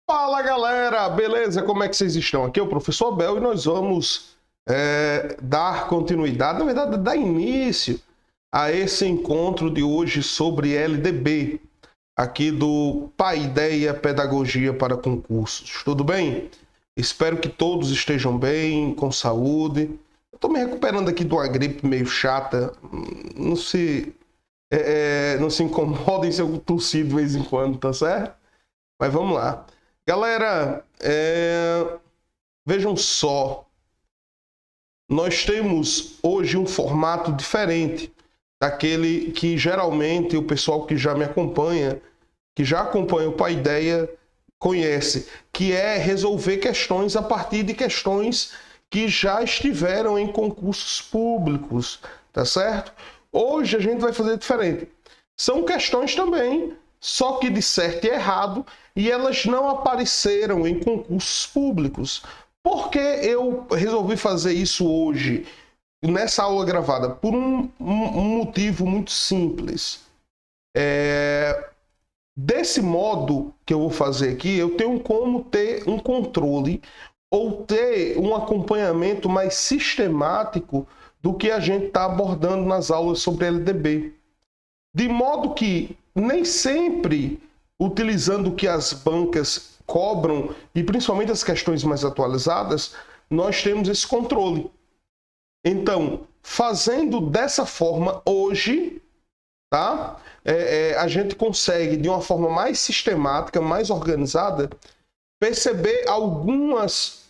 Fala galera, beleza? Como é que vocês estão? Aqui é o professor Abel e nós vamos dar continuidade, na verdade, dar início a esse encontro de hoje sobre LDB, aqui do Paideia Pedagogia para Concursos. Tudo bem? Espero que todos estejam bem, com saúde. Eu tô me recuperando aqui de uma gripe meio chata. Não se incomodem se eu tossir de vez em quando, tá certo? Mas vamos lá. Galera, vejam só, nós temos hoje um formato diferente daquele que geralmente o pessoal que já me acompanha, que já acompanha o Paideia, conhece, que é resolver questões a partir de questões que já estiveram em concursos públicos, tá certo? Hoje a gente vai fazer diferente. São questões também, só que de certo e errado, e elas não apareceram em concursos públicos. Por que eu resolvi fazer isso hoje, nessa aula gravada? Por um motivo muito simples. Desse modo que eu vou fazer aqui, eu tenho como ter um controle ou ter um acompanhamento mais sistemático do que a gente está abordando nas aulas sobre LDB. De modo que nem sempre, utilizando o que as bancas cobram, e principalmente as questões mais atualizadas, nós temos esse controle. Então, fazendo dessa forma hoje, tá? A gente consegue, de uma forma mais sistemática, mais organizada, perceber algumas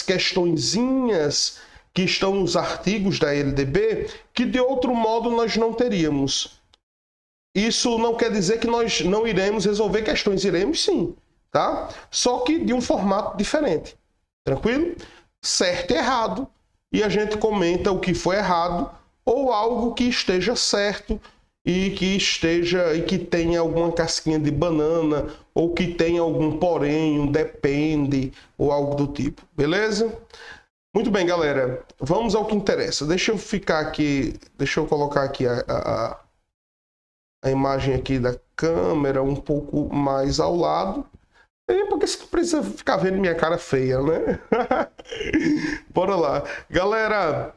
questõezinhas que estão nos artigos da LDB que de outro modo nós não teríamos. Isso não quer dizer que nós não iremos resolver questões, iremos sim, tá? Só que de um formato diferente, tranquilo? Certo e errado, e a gente comenta o que foi errado ou algo que esteja certo e que tenha alguma casquinha de banana ou que tenha algum porém, um depende ou algo do tipo, beleza? Muito bem, galera, vamos ao que interessa. Deixa eu colocar aqui a imagem aqui da câmera um pouco mais ao lado. Porque você não precisa ficar vendo minha cara feia, né? Bora lá. Galera,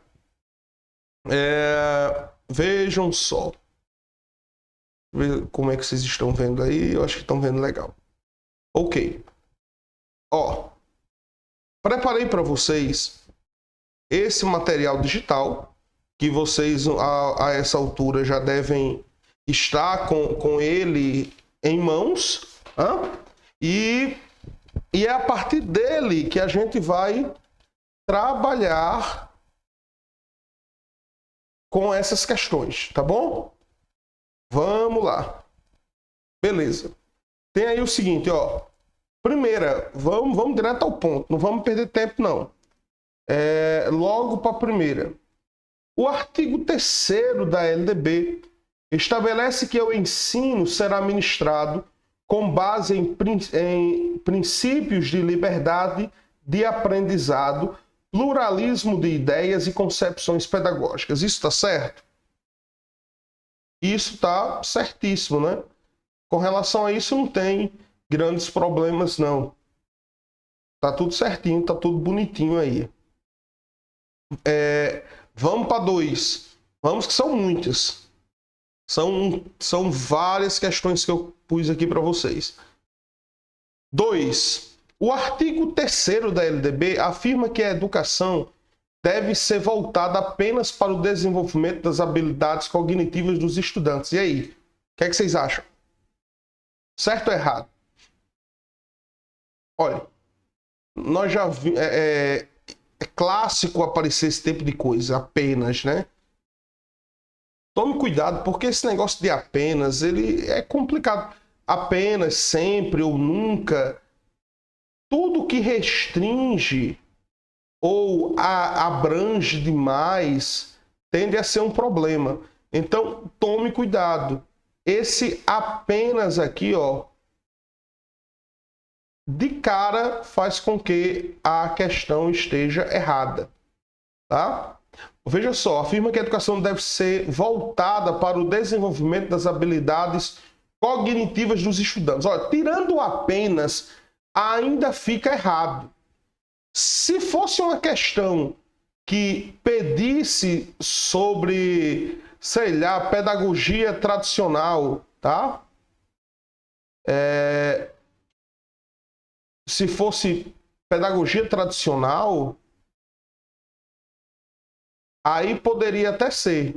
vejam só. Ver como é que vocês estão vendo aí. Eu acho que estão vendo legal. Ok. Ó, preparei para vocês esse material digital, que vocês a essa altura já devem estar com ele em mãos, e é a partir dele que a gente vai trabalhar com essas questões, tá bom? Vamos lá. Beleza. Tem aí o seguinte, ó. Primeira, vamos direto ao ponto, não vamos perder tempo não. Logo para a primeira. O artigo 3º da LDB estabelece que o ensino será ministrado com base em princípios de liberdade de aprendizado, pluralismo de ideias e concepções pedagógicas. Isso está certo? Isso está certíssimo, né? Com relação a isso não tem grandes problemas, não. Tá tudo certinho, tá tudo bonitinho aí. Vamos para 2. Vamos que são muitas. São várias questões que eu pus aqui para vocês. 2. O artigo 3º da LDB afirma que a educação deve ser voltada apenas para o desenvolvimento das habilidades cognitivas dos estudantes. E aí? O que é que vocês acham? Certo ou errado? Olha, nós já vimos... É clássico aparecer esse tipo de coisa, apenas, né? Tome cuidado, porque esse negócio de apenas, ele é complicado. Apenas, sempre ou nunca, tudo que restringe ou abrange demais tende a ser um problema. Então, tome cuidado. Esse apenas aqui, ó, de cara faz com que a questão esteja errada, tá? Veja só, afirma que a educação deve ser voltada para o desenvolvimento das habilidades cognitivas dos estudantes. Olha, tirando apenas, ainda fica errado. Se fosse uma questão que pedisse sobre, sei lá, pedagogia tradicional, tá? Se fosse pedagogia tradicional, aí poderia até ser.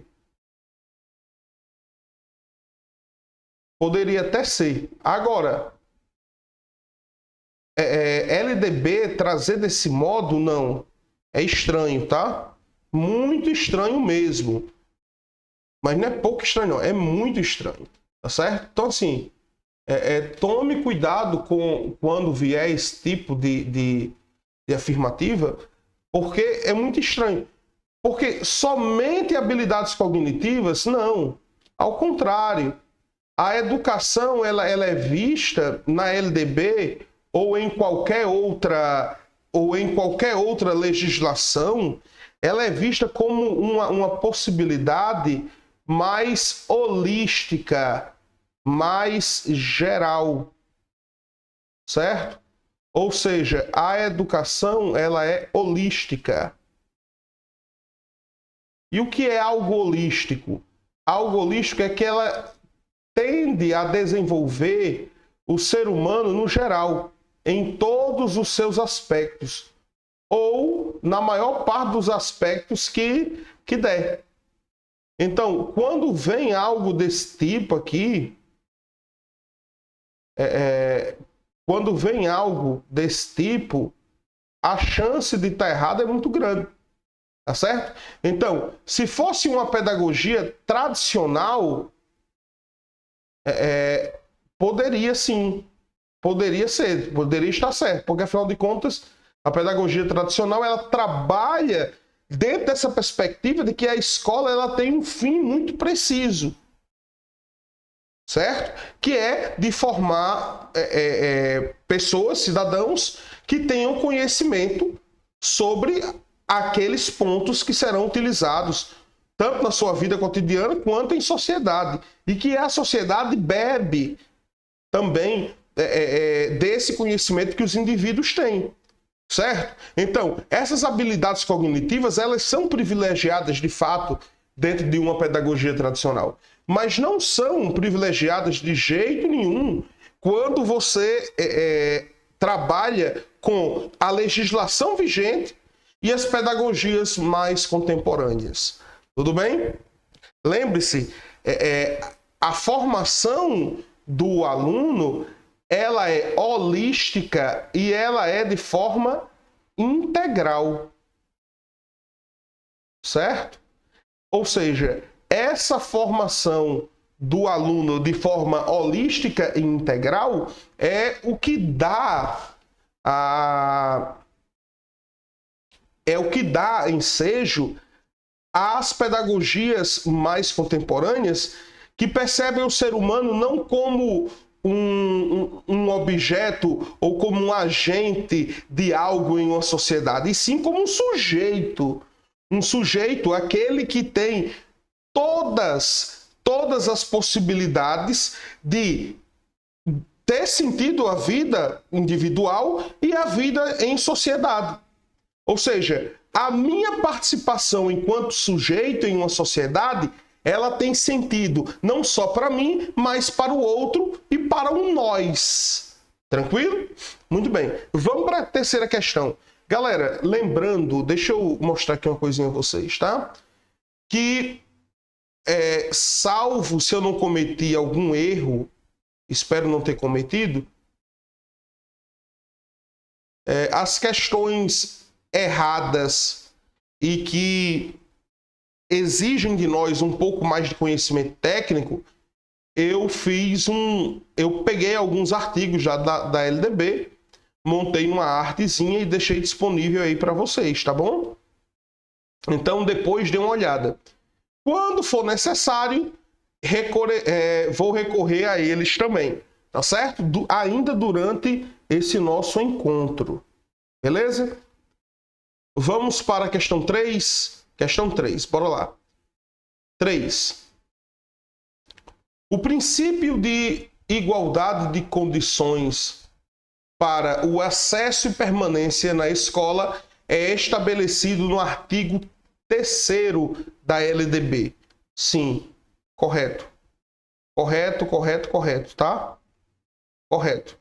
Poderia até ser. Agora, LDB trazer desse modo, não. É estranho, tá? Muito estranho mesmo. Mas não é pouco estranho, não. É muito estranho. Tá certo? Então, assim, tome cuidado quando vier esse tipo de afirmativa, porque é muito estranho. Porque somente habilidades cognitivas, não. Ao contrário. A educação ela é vista na LDB ou em qualquer outra legislação, ela é vista como uma possibilidade mais holística, mais geral, certo? Ou seja, a educação ela é holística. E o que é algo holístico? Algo holístico é que ela tende a desenvolver o ser humano no geral, em todos os seus aspectos, ou na maior parte dos aspectos que der. Então, quando vem algo desse tipo aqui, quando vem algo desse tipo, a chance de estar errado é muito grande, tá certo? Então, se fosse uma pedagogia tradicional, poderia sim, poderia ser, poderia estar certo, porque afinal de contas a pedagogia tradicional ela trabalha dentro dessa perspectiva de que a escola ela tem um fim muito preciso, certo? Que é de formar pessoas, cidadãos que tenham conhecimento sobre aqueles pontos que serão utilizados tanto na sua vida cotidiana quanto em sociedade. E que a sociedade bebe também desse conhecimento que os indivíduos têm, certo? Então, essas habilidades cognitivas, elas são privilegiadas de fato dentro de uma pedagogia tradicional, mas não são privilegiadas de jeito nenhum quando você trabalha com a legislação vigente e as pedagogias mais contemporâneas. Tudo bem? Lembre-se, a formação do aluno, ela é holística e ela é de forma integral. Certo? Ou seja, essa formação do aluno de forma holística e integral é o que dá ensejo às pedagogias mais contemporâneas que percebem o ser humano não como um objeto ou como um agente de algo em uma sociedade, e sim como um sujeito. Um sujeito, aquele que tem todas as possibilidades de ter sentido a vida individual e a vida em sociedade. Ou seja, a minha participação enquanto sujeito em uma sociedade, ela tem sentido não só para mim, mas para o outro e para um nós. Tranquilo? Muito bem. Vamos para a terceira questão. Galera, lembrando, deixa eu mostrar aqui uma coisinha a vocês, tá? Que, salvo se eu não cometi algum erro, espero não ter cometido, as questões erradas e que exigem de nós um pouco mais de conhecimento técnico, eu peguei alguns artigos já da LDB, montei uma artezinha e deixei disponível aí para vocês, tá bom? Então depois dê uma olhada. Quando for necessário, vou recorrer a eles também, tá certo? Ainda durante esse nosso encontro, beleza? Vamos para a questão 3. Questão 3, bora lá. 3. O princípio de igualdade de condições para o acesso e permanência na escola é estabelecido no artigo 3º da LDB. Sim, correto. Correto, tá? Correto.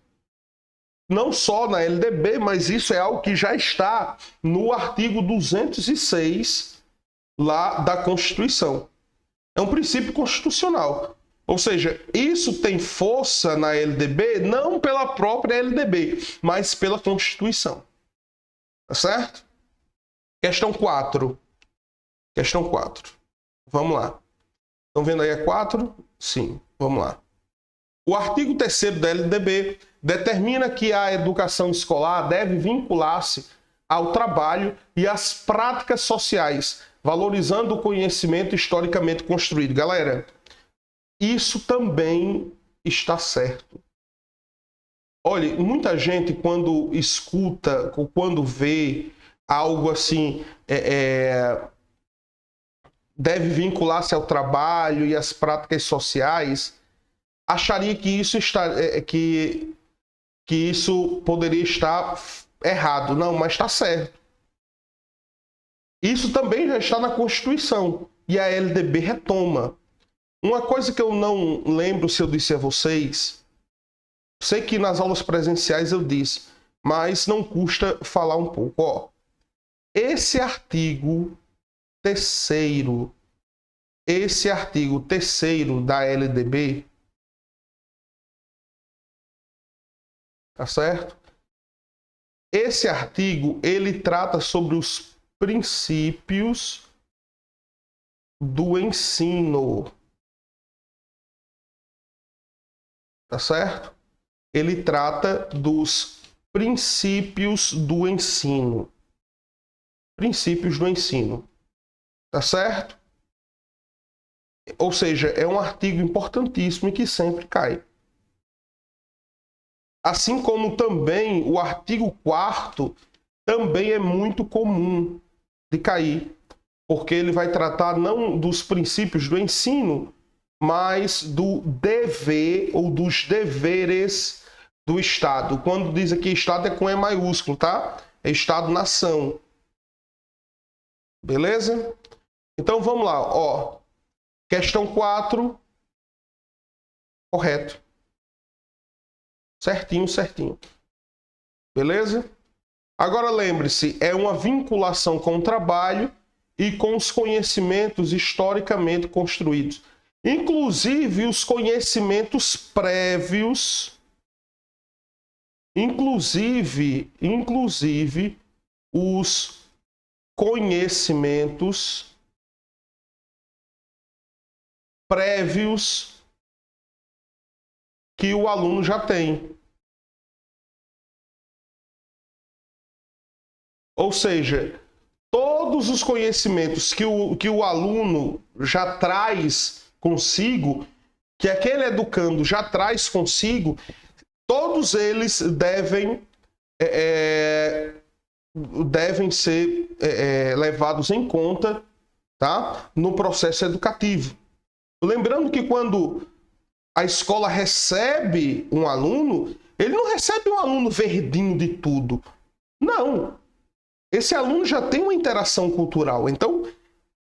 Não só na LDB, mas isso é algo que já está no artigo 206 lá da Constituição. É um princípio constitucional. Ou seja, isso tem força na LDB não pela própria LDB, mas pela Constituição. Tá certo? Questão 4. Questão 4. Vamos lá. Estão vendo aí a 4? Sim, vamos lá. O artigo 3º da LDB determina que a educação escolar deve vincular-se ao trabalho e às práticas sociais, valorizando o conhecimento historicamente construído. Galera, isso também está certo. Olha, muita gente quando escuta, ou quando vê algo assim, deve vincular-se ao trabalho e às práticas sociais, acharia que isso que isso poderia estar errado. Não, mas está certo. Isso também já está na Constituição e a LDB retoma. Uma coisa que eu não lembro se eu disse a vocês, sei que nas aulas presenciais eu disse, mas não custa falar um pouco. Ó, esse artigo 3º da LDB, tá certo? Esse artigo, ele trata sobre os princípios do ensino. Tá certo? Ele trata dos princípios do ensino. Princípios do ensino. Tá certo? Ou seja, é um artigo importantíssimo e que sempre cai. Assim como também o artigo 4º também é muito comum de cair, porque ele vai tratar não dos princípios do ensino, mas do dever ou dos deveres do Estado. Quando diz aqui Estado é com E maiúsculo, tá? É Estado-nação. Beleza? Então vamos lá, ó. Questão 4. Correto. Certinho, certinho. Beleza? Agora lembre-se, é uma vinculação com o trabalho e com os conhecimentos historicamente construídos. Inclusive os conhecimentos prévios, inclusive os conhecimentos prévios que o aluno já tem. Ou seja, todos os conhecimentos que o aluno já traz consigo, que aquele educando já traz consigo, todos eles devem ser levados em conta, tá? No processo educativo. Lembrando que quando a escola recebe um aluno, ele não recebe um aluno verdinho de tudo. Não. Esse aluno já tem uma interação cultural. Então,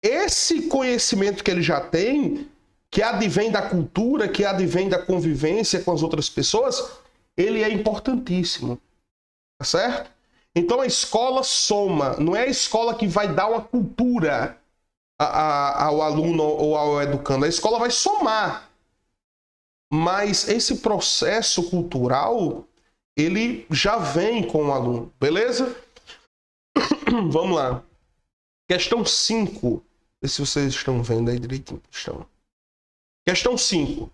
esse conhecimento que ele já tem, que advém da cultura, que advém da convivência com as outras pessoas, ele é importantíssimo. Tá certo? Então, a escola soma. Não é a escola que vai dar uma cultura ao aluno ou ao educando. A escola vai somar. Mas esse processo cultural, ele já vem com o aluno. Beleza? Vamos lá. Questão 5. Vê se vocês estão vendo aí direitinho. Questão 5.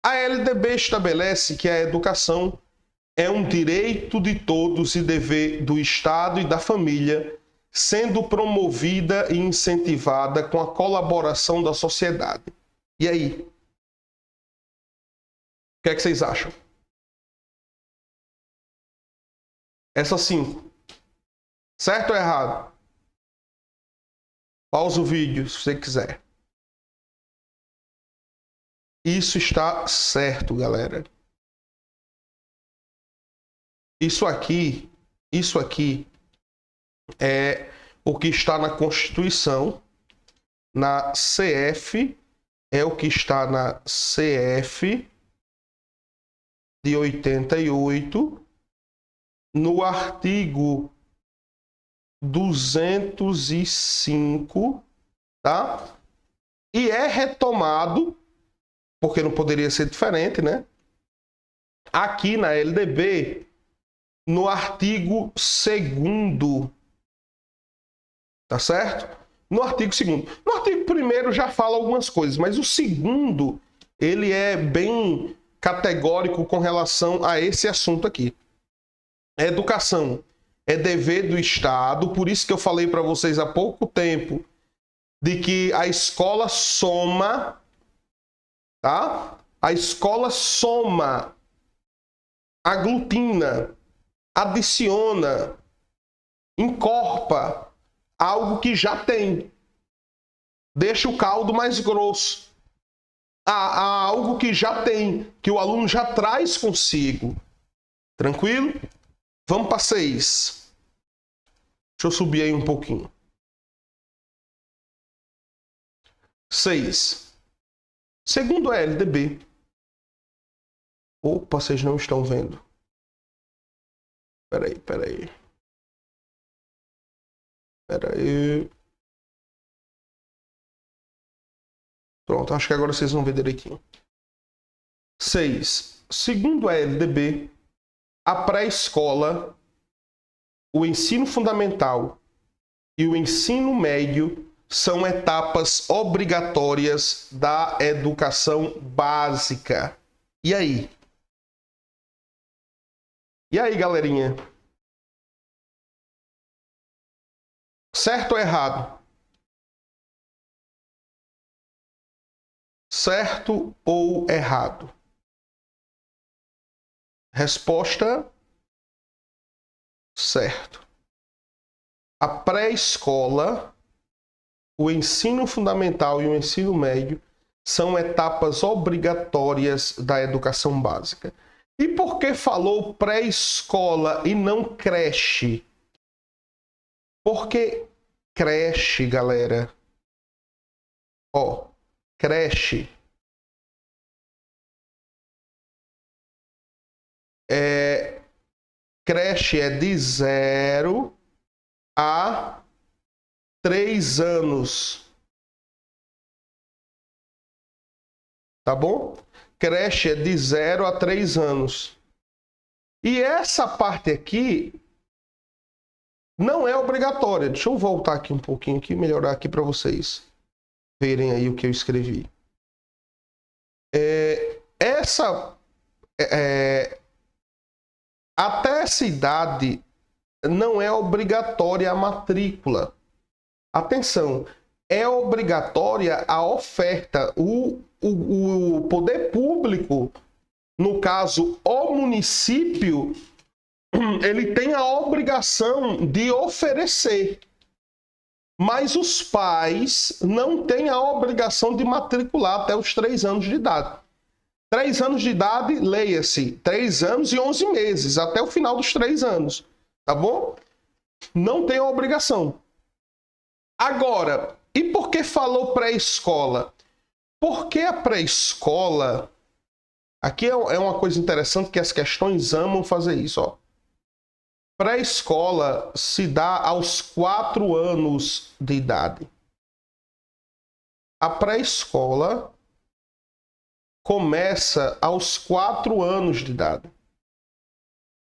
A LDB estabelece que a educação é um direito de todos e dever do Estado e da família, sendo promovida e incentivada com a colaboração da sociedade. E aí? O que é que vocês acham? Essas 5. Certo ou errado? Pausa o vídeo se você quiser. Isso está certo, galera. Isso aqui é o que está na Constituição, na CF, é o que está na CF de 88, no artigo 205, tá? E é retomado, porque não poderia ser diferente, né? Aqui na LDB, no artigo 2º, tá certo? No artigo 2º. No artigo 1º já fala algumas coisas, mas o 2º, ele é bem categórico com relação a esse assunto aqui. A educação é dever do Estado, por isso que eu falei para vocês há pouco tempo de que a escola soma, tá? A escola soma, aglutina, adiciona, encorpa algo que já tem. Deixa o caldo mais grosso. Há algo que já tem, que o aluno já traz consigo. Tranquilo? Vamos para 6. Deixa eu subir aí um pouquinho. 6. Segundo a LDB. Opa, vocês não estão vendo. Peraí. Pronto, acho que agora vocês vão ver direitinho. 6. Segundo a LDB, a pré-escola, o ensino fundamental e o ensino médio são etapas obrigatórias da educação básica. E aí? E aí, galerinha? Certo ou errado? Certo ou errado? Resposta: certo. A pré-escola, o ensino fundamental e o ensino médio são etapas obrigatórias da educação básica. E por que falou pré-escola e não creche? Porque creche, galera. Ó, creche creche é de 0 a 3 anos. Tá bom? Creche é de 0 a 3 anos. E essa parte aqui não é obrigatória. Deixa eu voltar aqui um pouquinho aqui, melhorar aqui para vocês verem aí o que eu escrevi. Até essa idade não é obrigatória a matrícula. Atenção, é obrigatória a oferta. O poder público, no caso, o município, ele tem a obrigação de oferecer. Mas os pais não têm a obrigação de matricular até os 3 anos de idade. 3 anos de idade, leia-se, 3 anos e 11 meses, até o final dos 3 anos. Tá bom? Não tem a obrigação. Agora, e por que falou pré-escola? Porque a pré-escola... Aqui é uma coisa interessante que as questões amam fazer isso, ó. Pré-escola se dá aos 4 anos de idade. A pré-escola começa aos 4 anos de idade.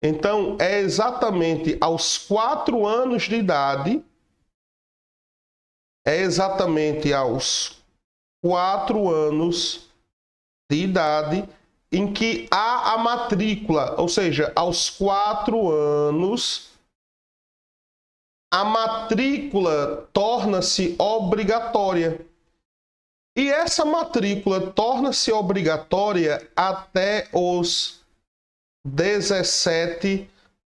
Então, é exatamente aos 4 anos de idade, em que há a matrícula, ou seja, aos 4 anos, a matrícula torna-se obrigatória. E essa matrícula torna-se obrigatória até os 17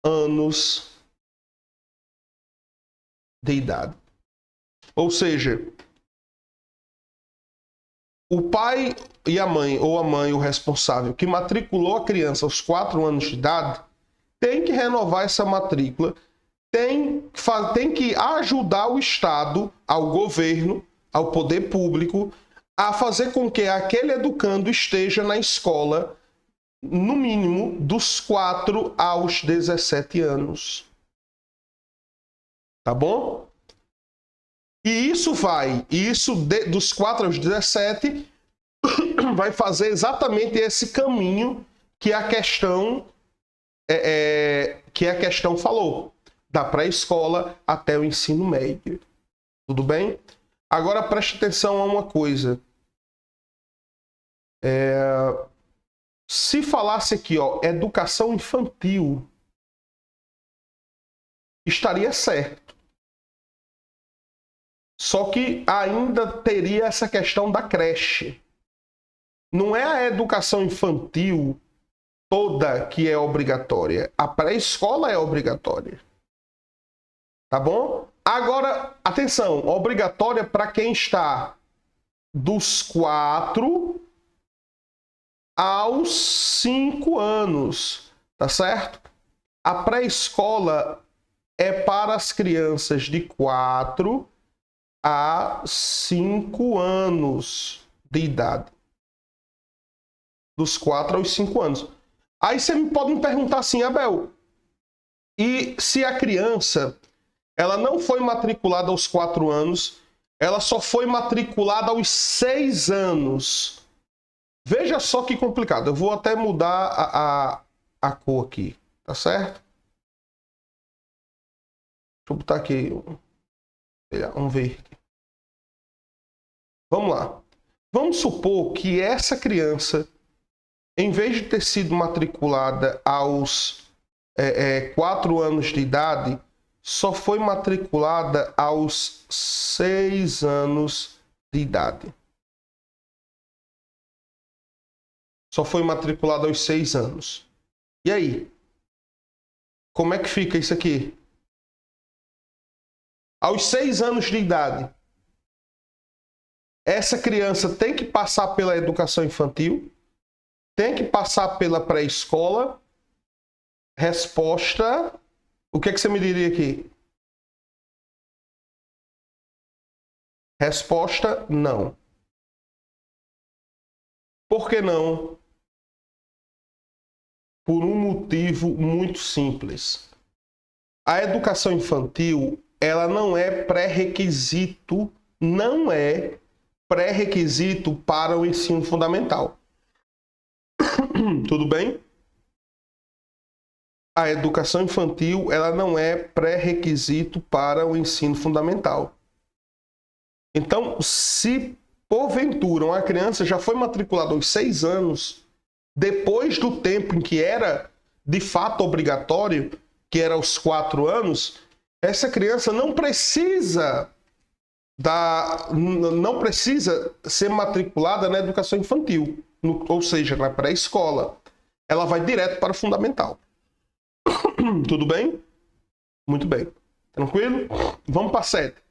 anos de idade. Ou seja, o pai e a mãe, ou a mãe, o responsável, que matriculou a criança aos 4 anos de idade, tem que renovar essa matrícula, tem que ajudar o Estado, ao governo, ao poder público, a fazer com que aquele educando esteja na escola, no mínimo, dos 4 aos 17 anos. Tá bom? E isso dos 4 aos 17 vai fazer exatamente esse caminho que a questão falou, da pré-escola até o ensino médio. Tudo bem? Agora preste atenção a uma coisa. Se falasse aqui, ó, educação infantil, estaria certo. Só que ainda teria essa questão da creche. Não é a educação infantil toda que é obrigatória. A pré-escola é obrigatória. Tá bom? Agora, atenção, obrigatória para quem está dos 4 aos 5 anos. Tá certo? A pré-escola é para as crianças de 4 a 5 anos de idade. Dos 4 aos 5 anos. Aí você pode me perguntar assim, Abel, e se a criança ela não foi matriculada aos 4 anos, ela só foi matriculada aos 6 anos? Veja só que complicado. Eu vou até mudar a cor aqui, tá certo? Deixa eu botar aqui um verde. Vamos lá. Vamos supor que essa criança, em vez de ter sido matriculada aos 4 anos de idade, só foi matriculada aos 6 anos de idade. Só foi matriculada aos 6 anos. E aí? Como é que fica isso aqui? Aos 6 anos de idade, essa criança tem que passar pela educação infantil, tem que passar pela pré-escola. Resposta, o que é que você me diria aqui? Resposta, não. Por que não? Por um motivo muito simples. A educação infantil, ela não é pré-requisito para o ensino fundamental. Tudo bem? A educação infantil, ela não é pré-requisito para o ensino fundamental. Então, se porventura uma criança já foi matriculada aos 6 anos, depois do tempo em que era de fato obrigatório, que era aos 4 anos, essa criança não precisa ser matriculada na educação infantil, ou seja, na pré-escola. Ela vai direto para o fundamental. Tudo bem? Muito bem. Tranquilo? Vamos para a 7.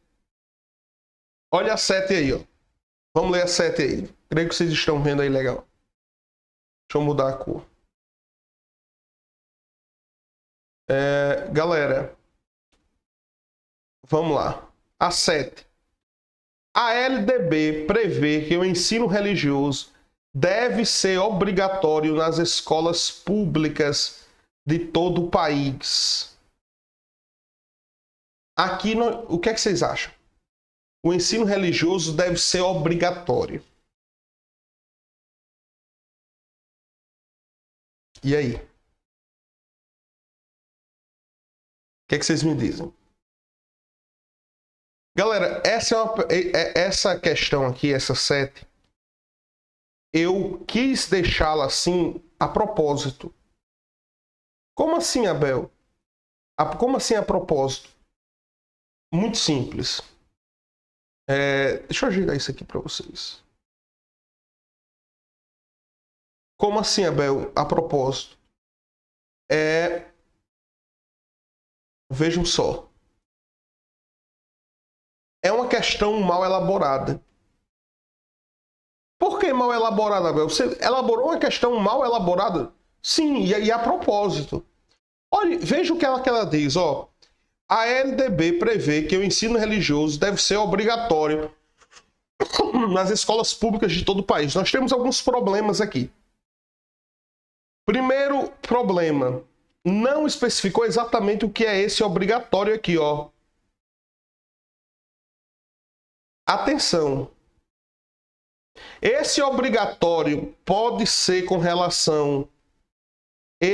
Olha a 7 aí, ó. Vamos ler a 7 aí. Creio que vocês estão vendo aí legal. Deixa eu mudar a cor. Galera, vamos lá. A 7. A LDB prevê que o ensino religioso deve ser obrigatório nas escolas públicas de todo o país. Aqui, o que é que vocês acham? O ensino religioso deve ser obrigatório. E aí? O que é que vocês me dizem? Galera, essa questão aqui, essa 7, eu quis deixá-la assim a propósito. Como assim, Abel? Como assim a propósito? Muito simples. Deixa eu ajeitar isso aqui para vocês. Como assim, Abel? A propósito. Vejam só. É uma questão mal elaborada. Por que mal elaborada, Abel? Você elaborou uma questão mal elaborada? Sim, e a propósito. Olha, veja o que ela diz, ó. A LDB prevê que o ensino religioso deve ser obrigatório nas escolas públicas de todo o país. Nós temos alguns problemas aqui. Primeiro problema, não especificou exatamente o que é esse obrigatório aqui, ó. Atenção. Esse obrigatório pode ser com relação à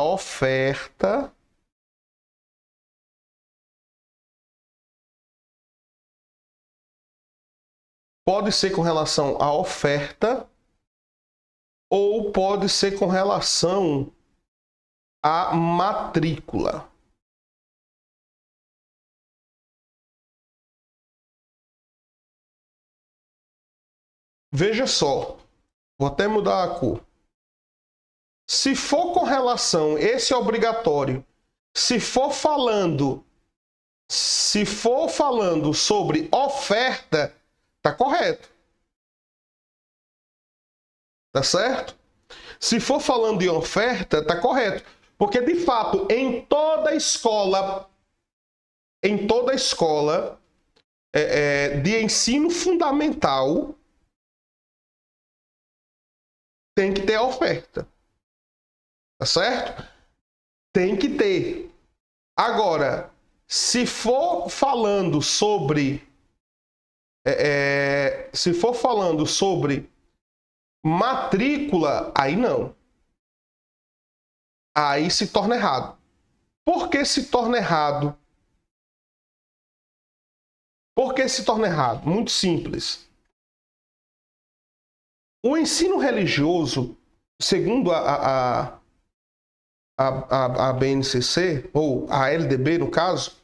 oferta. Pode ser com relação à oferta ou pode ser com relação à matrícula. Veja só, vou até mudar a cor. Se for com relação, esse é obrigatório, se for falando sobre oferta, tá correto. Tá certo? Se for falando em oferta, tá correto. Porque, de fato, em toda escola de ensino fundamental, tem que ter a oferta. Tá certo? Tem que ter. Agora, se for falando sobre matrícula, aí não. Aí se torna errado. Por que se torna errado? Por que se torna errado? Muito simples. O ensino religioso, segundo a BNCC, ou a LDB no caso,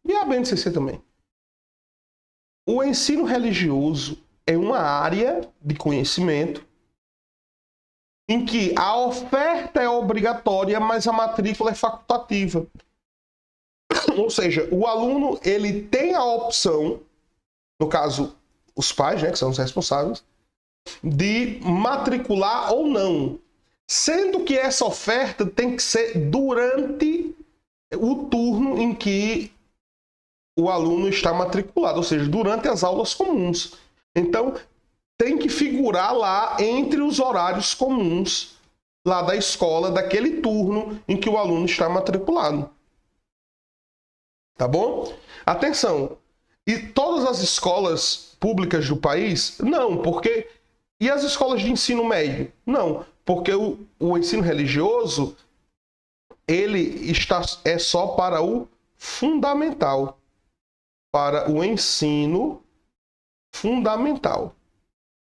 e a BNCC também, o ensino religioso é uma área de conhecimento em que a oferta é obrigatória, mas a matrícula é facultativa. Ou seja, o aluno ele tem a opção, no caso, os pais, né, que são os responsáveis, de matricular ou não. Sendo que essa oferta tem que ser durante o turno em que o aluno está matriculado, ou seja, durante as aulas comuns. Então, tem que figurar lá entre os horários comuns lá da escola, daquele turno em que o aluno está matriculado. Tá bom? Atenção! E todas as escolas públicas do país? Não, porque... E as escolas de ensino médio? Não, porque o ensino religioso é só para o fundamental. Para o ensino fundamental.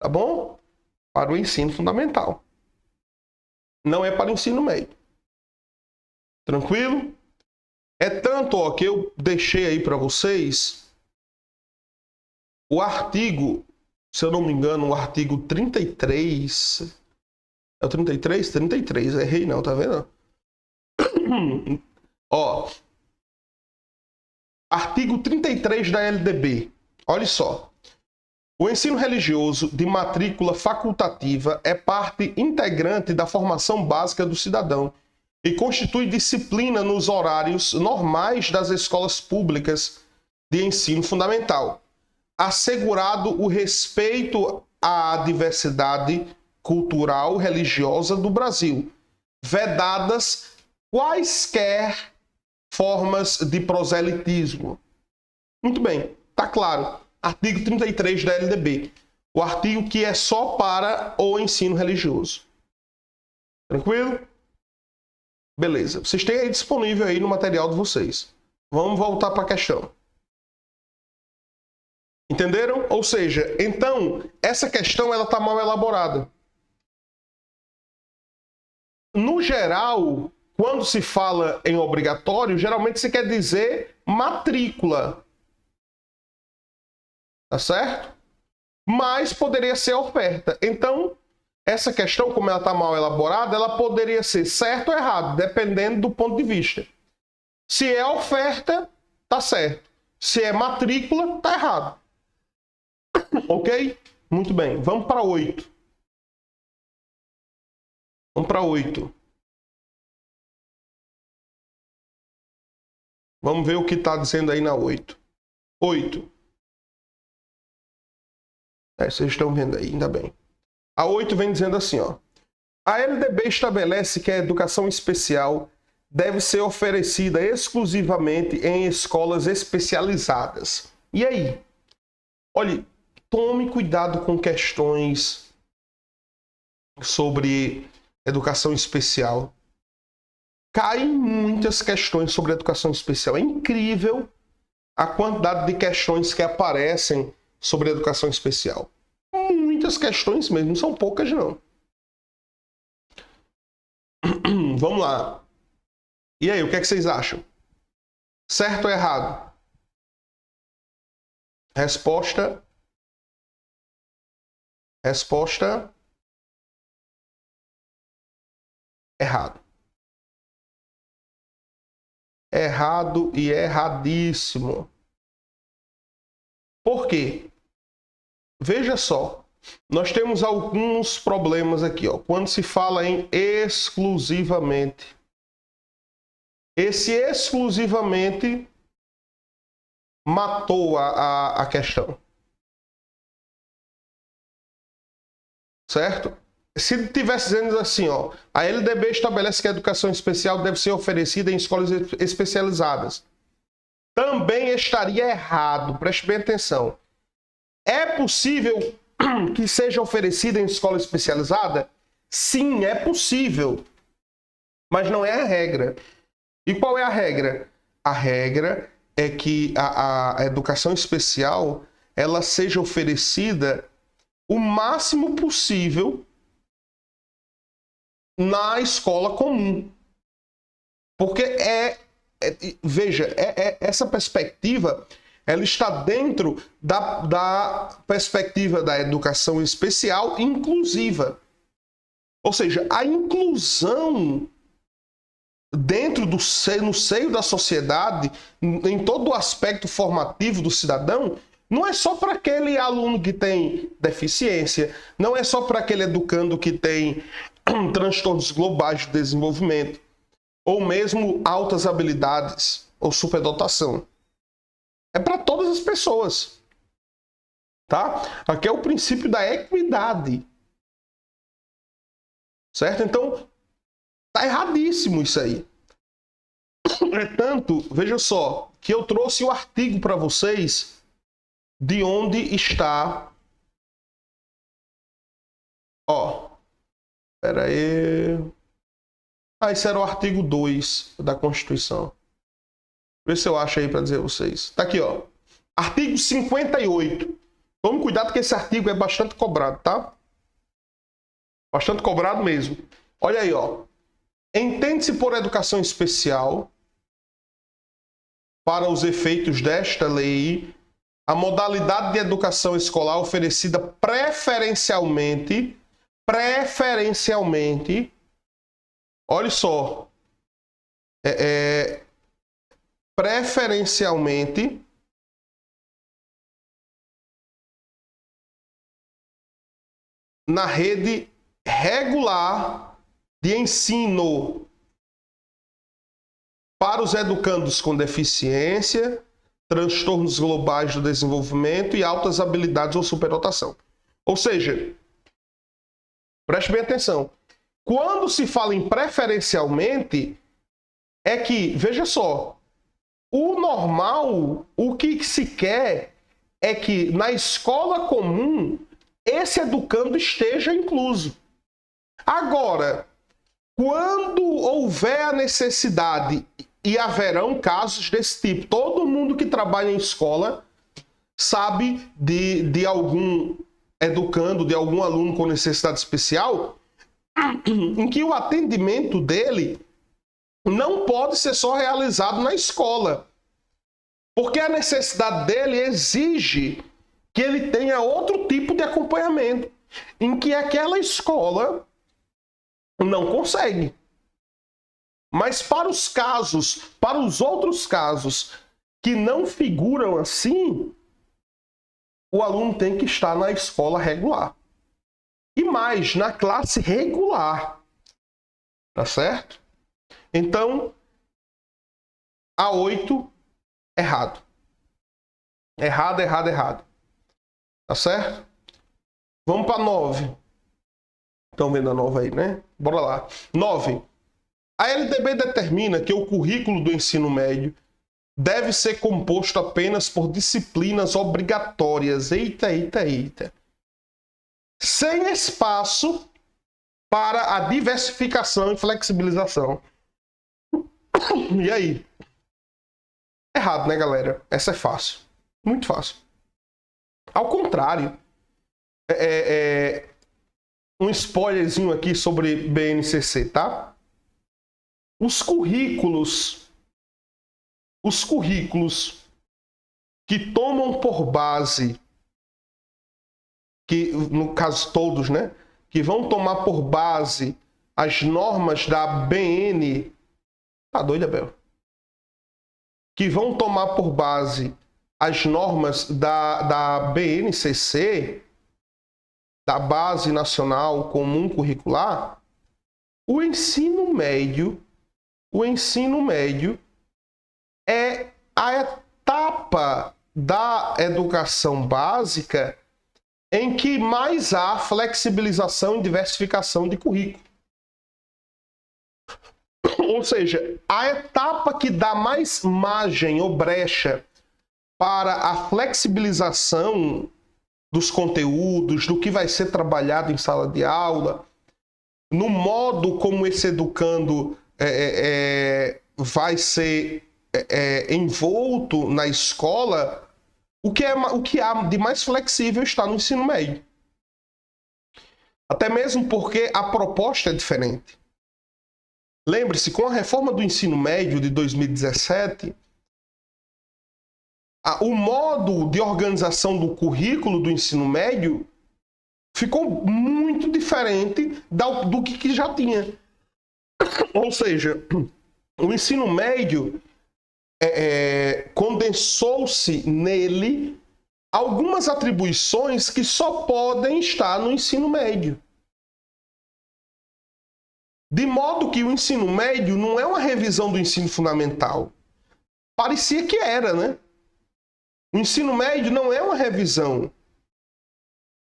Tá bom? Para o ensino fundamental. Não é para o ensino médio. Tranquilo? É tanto ó, que eu deixei aí para vocês o artigo, se eu não me engano, o artigo 33. É o 33? 33, errei não, tá vendo? Ó. Artigo 33 da LDB. Olha só. O ensino religioso de matrícula facultativa é parte integrante da formação básica do cidadão e constitui disciplina nos horários normais das escolas públicas de ensino fundamental, assegurado o respeito à diversidade cultural e religiosa do Brasil, vedadas quaisquer formas de proselitismo. Muito bem, tá claro. Artigo 33 da LDB. O artigo que é só para o ensino religioso. Tranquilo? Beleza. Vocês têm aí disponível aí no material de vocês. Vamos voltar para a questão. Entenderam? Ou seja, então, essa questão ela está mal elaborada. No geral, quando se fala em obrigatório, geralmente se quer dizer matrícula. Tá certo? Mas poderia ser oferta. Então, essa questão, como ela está mal elaborada, ela poderia ser certo ou errado, dependendo do ponto de vista. Se é oferta, tá certo. Se é matrícula, tá errado. Ok? Muito bem. Vamos para 8. Vamos para 8. Vamos ver o que está dizendo aí na 8. 8. Vocês estão vendo aí, ainda bem. A 8 vem dizendo assim, ó. A LDB estabelece que a educação especial deve ser oferecida exclusivamente em escolas especializadas. E aí? Olhe, tome cuidado com questões sobre educação especial. Caem muitas questões sobre educação especial. É incrível a quantidade de questões que aparecem sobre educação especial. Muitas questões mesmo, não são poucas não. Vamos lá. E aí, o que é que vocês acham? Certo ou errado? Resposta. Resposta. Errado. Errado e erradíssimo. Por quê? Veja só. Nós temos alguns problemas aqui, ó. Quando se fala em exclusivamente. Esse exclusivamente matou a questão. Certo? Se estivesse dizendo assim, ó, a LDB estabelece que a educação especial deve ser oferecida em escolas especializadas. Também estaria errado. Preste bem atenção. É possível que seja oferecida em escola especializada? Sim, é possível. Mas não é a regra. E qual é a regra? A regra é que a educação especial ela seja oferecida o máximo possível na escola comum. Porque veja, essa perspectiva ela está dentro da perspectiva da educação especial inclusiva. Ou seja, a inclusão dentro no seio da sociedade, em todo o aspecto formativo do cidadão, não é só para aquele aluno que tem deficiência, não é só para aquele educando que tem transtornos globais de desenvolvimento, ou mesmo altas habilidades ou superdotação. É para todas as pessoas. Tá? Aqui é o princípio da equidade. Certo? Então, tá erradíssimo isso aí. É tanto, veja só, que eu trouxe o artigo para vocês de onde está. Ó, espera aí. Esse era o artigo 2 da Constituição. Vê se eu acho aí para dizer a vocês. Tá aqui, ó. Artigo 58. Tome cuidado que esse artigo é bastante cobrado, tá? Bastante cobrado mesmo. Olha aí, ó. Entende-se por educação especial, para os efeitos desta lei, a modalidade de educação escolar oferecida preferencialmente, olha só, preferencialmente na rede regular de ensino para os educandos com deficiência, transtornos globais do desenvolvimento e altas habilidades ou superdotação. Ou seja, preste bem atenção. Quando se fala em preferencialmente, é que, veja só, o normal, o que se quer é que na escola comum esse educando esteja incluso. Agora, quando houver a necessidade, e haverão casos desse tipo, todo mundo que trabalha em escola sabe de algum educando, de algum aluno com necessidade especial, em que o atendimento dele não pode ser só realizado na escola. Porque a necessidade dele exige que ele tenha outro tipo de acompanhamento, em que aquela escola não consegue. Mas para os outros casos que não figuram assim, o aluno tem que estar na escola regular. E mais, na classe regular. Tá certo? Então, A8, errado. Errado, errado, errado. Tá certo? Vamos para 9. Estão vendo a 9 aí, né? Bora lá. 9. A LDB determina que o currículo do ensino médio deve ser composto apenas por disciplinas obrigatórias. Eita, eita, eita. Sem espaço para a diversificação e flexibilização. E aí? Errado, né, galera? Essa é fácil. Muito fácil. Ao contrário, um spoilerzinho aqui sobre BNCC, tá? Os currículos que tomam por base, que no caso todos, né, que vão tomar por base as normas da BN, tá doido, Abel? Que vão tomar por base as normas da BNCC, da Base Nacional Comum Curricular, o ensino médio é a etapa da educação básica em que mais há flexibilização e diversificação de currículo. Ou seja, a etapa que dá mais margem ou brecha para a flexibilização dos conteúdos, do que vai ser trabalhado em sala de aula, no modo como esse educando vai ser envolto na escola, o que há de mais flexível está no ensino médio. Até mesmo porque a proposta é diferente. Lembre-se, com a reforma do ensino médio de 2017, o modo de organização do currículo do ensino médio ficou muito diferente do que já tinha. Ou seja, o ensino médio condensou-se nele algumas atribuições que só podem estar no ensino médio. De modo que o ensino médio não é uma revisão do ensino fundamental. Parecia que era, né? O ensino médio não é uma revisão.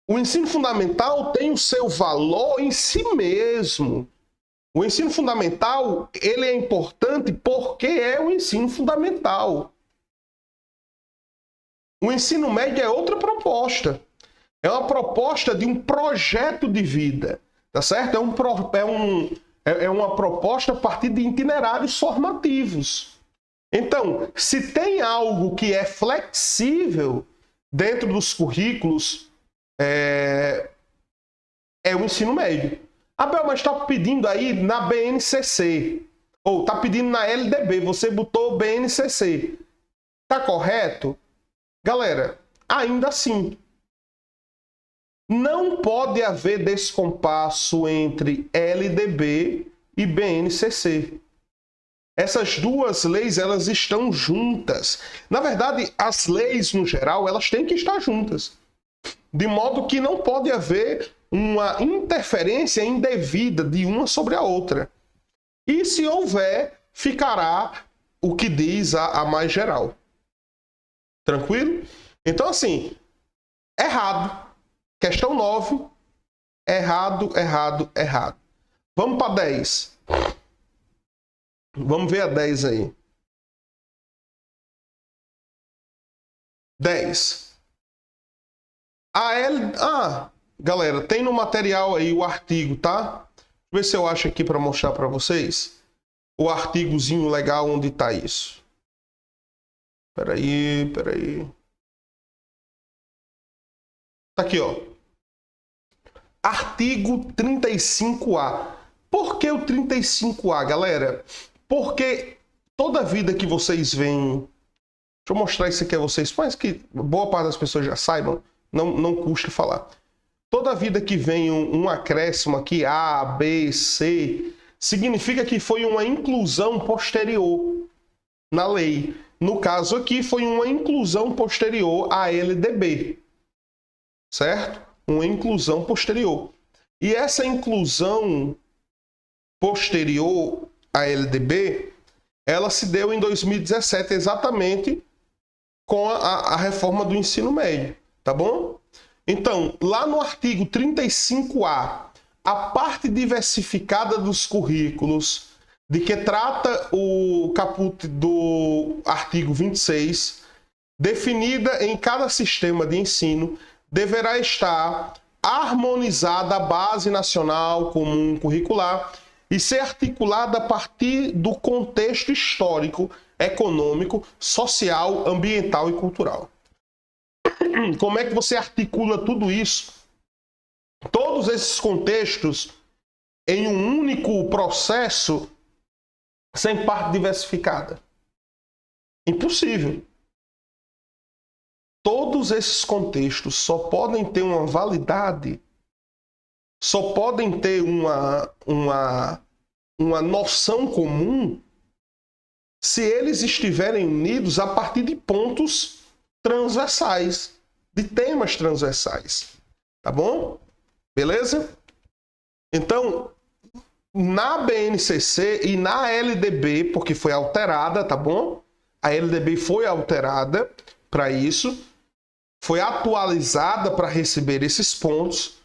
O ensino fundamental tem o seu valor em si mesmo. O ensino fundamental, ele é importante porque é o ensino fundamental. O ensino médio é outra proposta. É uma proposta de um projeto de vida, tá certo? É uma proposta a partir de itinerários formativos. Então, se tem algo que é flexível dentro dos currículos, é o ensino médio. Abel, mas está pedindo aí na BNCC, ou está pedindo na LDB, você botou BNCC. Está correto? Galera, ainda assim, não pode haver descompasso entre LDB e BNCC. Essas duas leis, elas estão juntas. Na verdade, as leis, no geral, elas têm que estar juntas. De modo que não pode haver uma interferência indevida de uma sobre a outra. E se houver, ficará o que diz a mais geral. Tranquilo? Então, assim, errado. Questão 9. Errado, errado, errado. Vamos para 10. Vamos ver a 10 aí. 10. Galera, tem no material aí o artigo, tá? Deixa eu ver se eu acho aqui para mostrar para vocês. O artigozinho legal onde tá isso. Peraí. Tá aqui, ó. Artigo 35A. Por que o 35A, galera? Porque toda vida que vocês veem... Deixa eu mostrar isso aqui a vocês, mas que boa parte das pessoas já saibam, não custa falar. Toda vida que vem um acréscimo aqui, A, B, C, significa que foi uma inclusão posterior na lei. No caso aqui, foi uma inclusão posterior à LDB. certo? Uma inclusão posterior. E essa inclusão posterior à LDB, ela se deu em 2017, exatamente com a reforma do ensino médio, tá bom? Então, lá no artigo 35A, a parte diversificada dos currículos, de que trata o caput do artigo 26, definida em cada sistema de ensino, deverá estar harmonizada a base nacional comum curricular e ser articulada a partir do contexto histórico, econômico, social, ambiental e cultural. Como é que você articula tudo isso? Todos esses contextos em um único processo sem parte diversificada? Impossível. Todos esses contextos só podem ter uma validade, só podem ter uma noção comum se eles estiverem unidos a partir de pontos transversais, de temas transversais. Tá bom? Beleza? Então, na BNCC e na LDB, porque foi alterada, tá bom? A LDB foi alterada para isso, foi atualizada para receber esses pontos.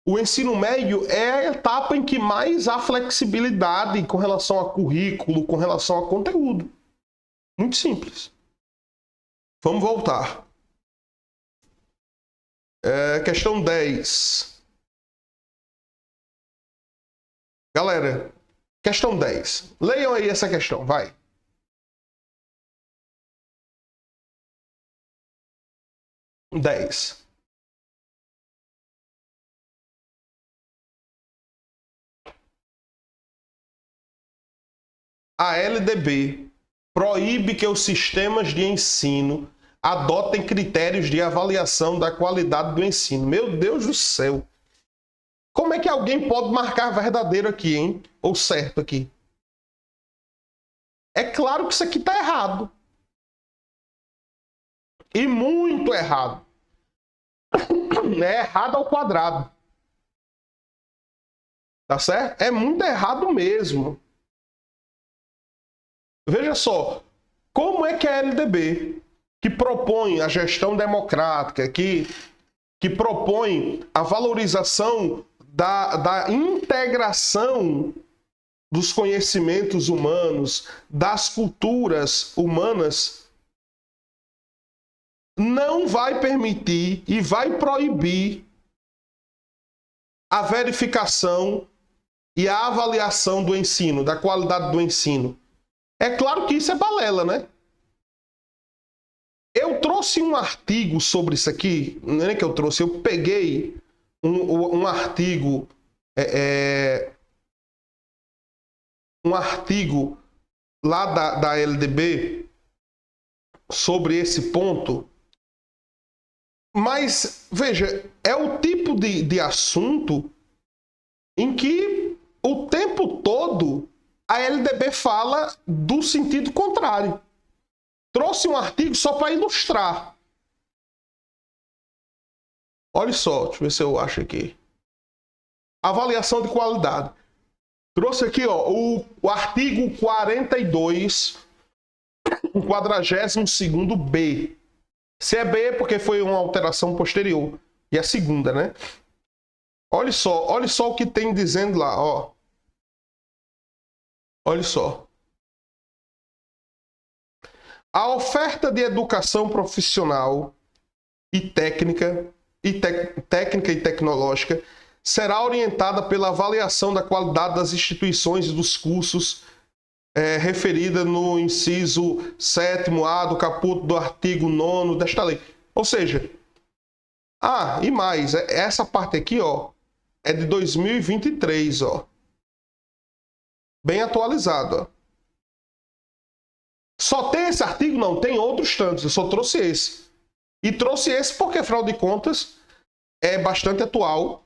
O ensino médio é a etapa em que mais há flexibilidade com relação a currículo, com relação a conteúdo. Muito simples. Vamos voltar. Questão 10. Galera, questão 10. Leiam aí essa questão, vai. Dez. A LDB proíbe que os sistemas de ensino adotem critérios de avaliação da qualidade do ensino. Meu Deus do céu! Como é que alguém pode marcar verdadeiro aqui, hein? Ou certo aqui? É claro que isso aqui está errado. E muito errado. É errado ao quadrado. Tá certo? É muito errado mesmo. Veja só, como é que a LDB, que propõe a gestão democrática, que propõe a valorização da integração dos conhecimentos humanos, das culturas humanas, não vai permitir e vai proibir a verificação e a avaliação do ensino, da qualidade do ensino. É claro que isso é balela, né? Eu trouxe um artigo sobre isso aqui, não é que eu trouxe, eu peguei um artigo, um artigo lá da LDB sobre esse ponto. Mas, veja, é o tipo de assunto em que o tempo todo a LDB fala do sentido contrário. Trouxe um artigo só para ilustrar. Olha só, deixa eu ver se eu acho aqui. Avaliação de qualidade. Trouxe aqui ó, o artigo 42, o 42º B. Se é B é porque foi uma alteração posterior. E a segunda, né? Olha só o que tem dizendo lá, ó. Olha só. A oferta de educação profissional e técnica e tecnológica será orientada pela avaliação da qualidade das instituições e dos cursos referida no inciso 7º-A do caput do artigo 9º desta lei. Ou seja, e mais, essa parte aqui, ó, é de 2023, ó. Bem atualizado, ó. Só tem esse artigo? Não, tem outros tantos. Eu só trouxe esse. E trouxe esse porque, afinal de contas, é bastante atual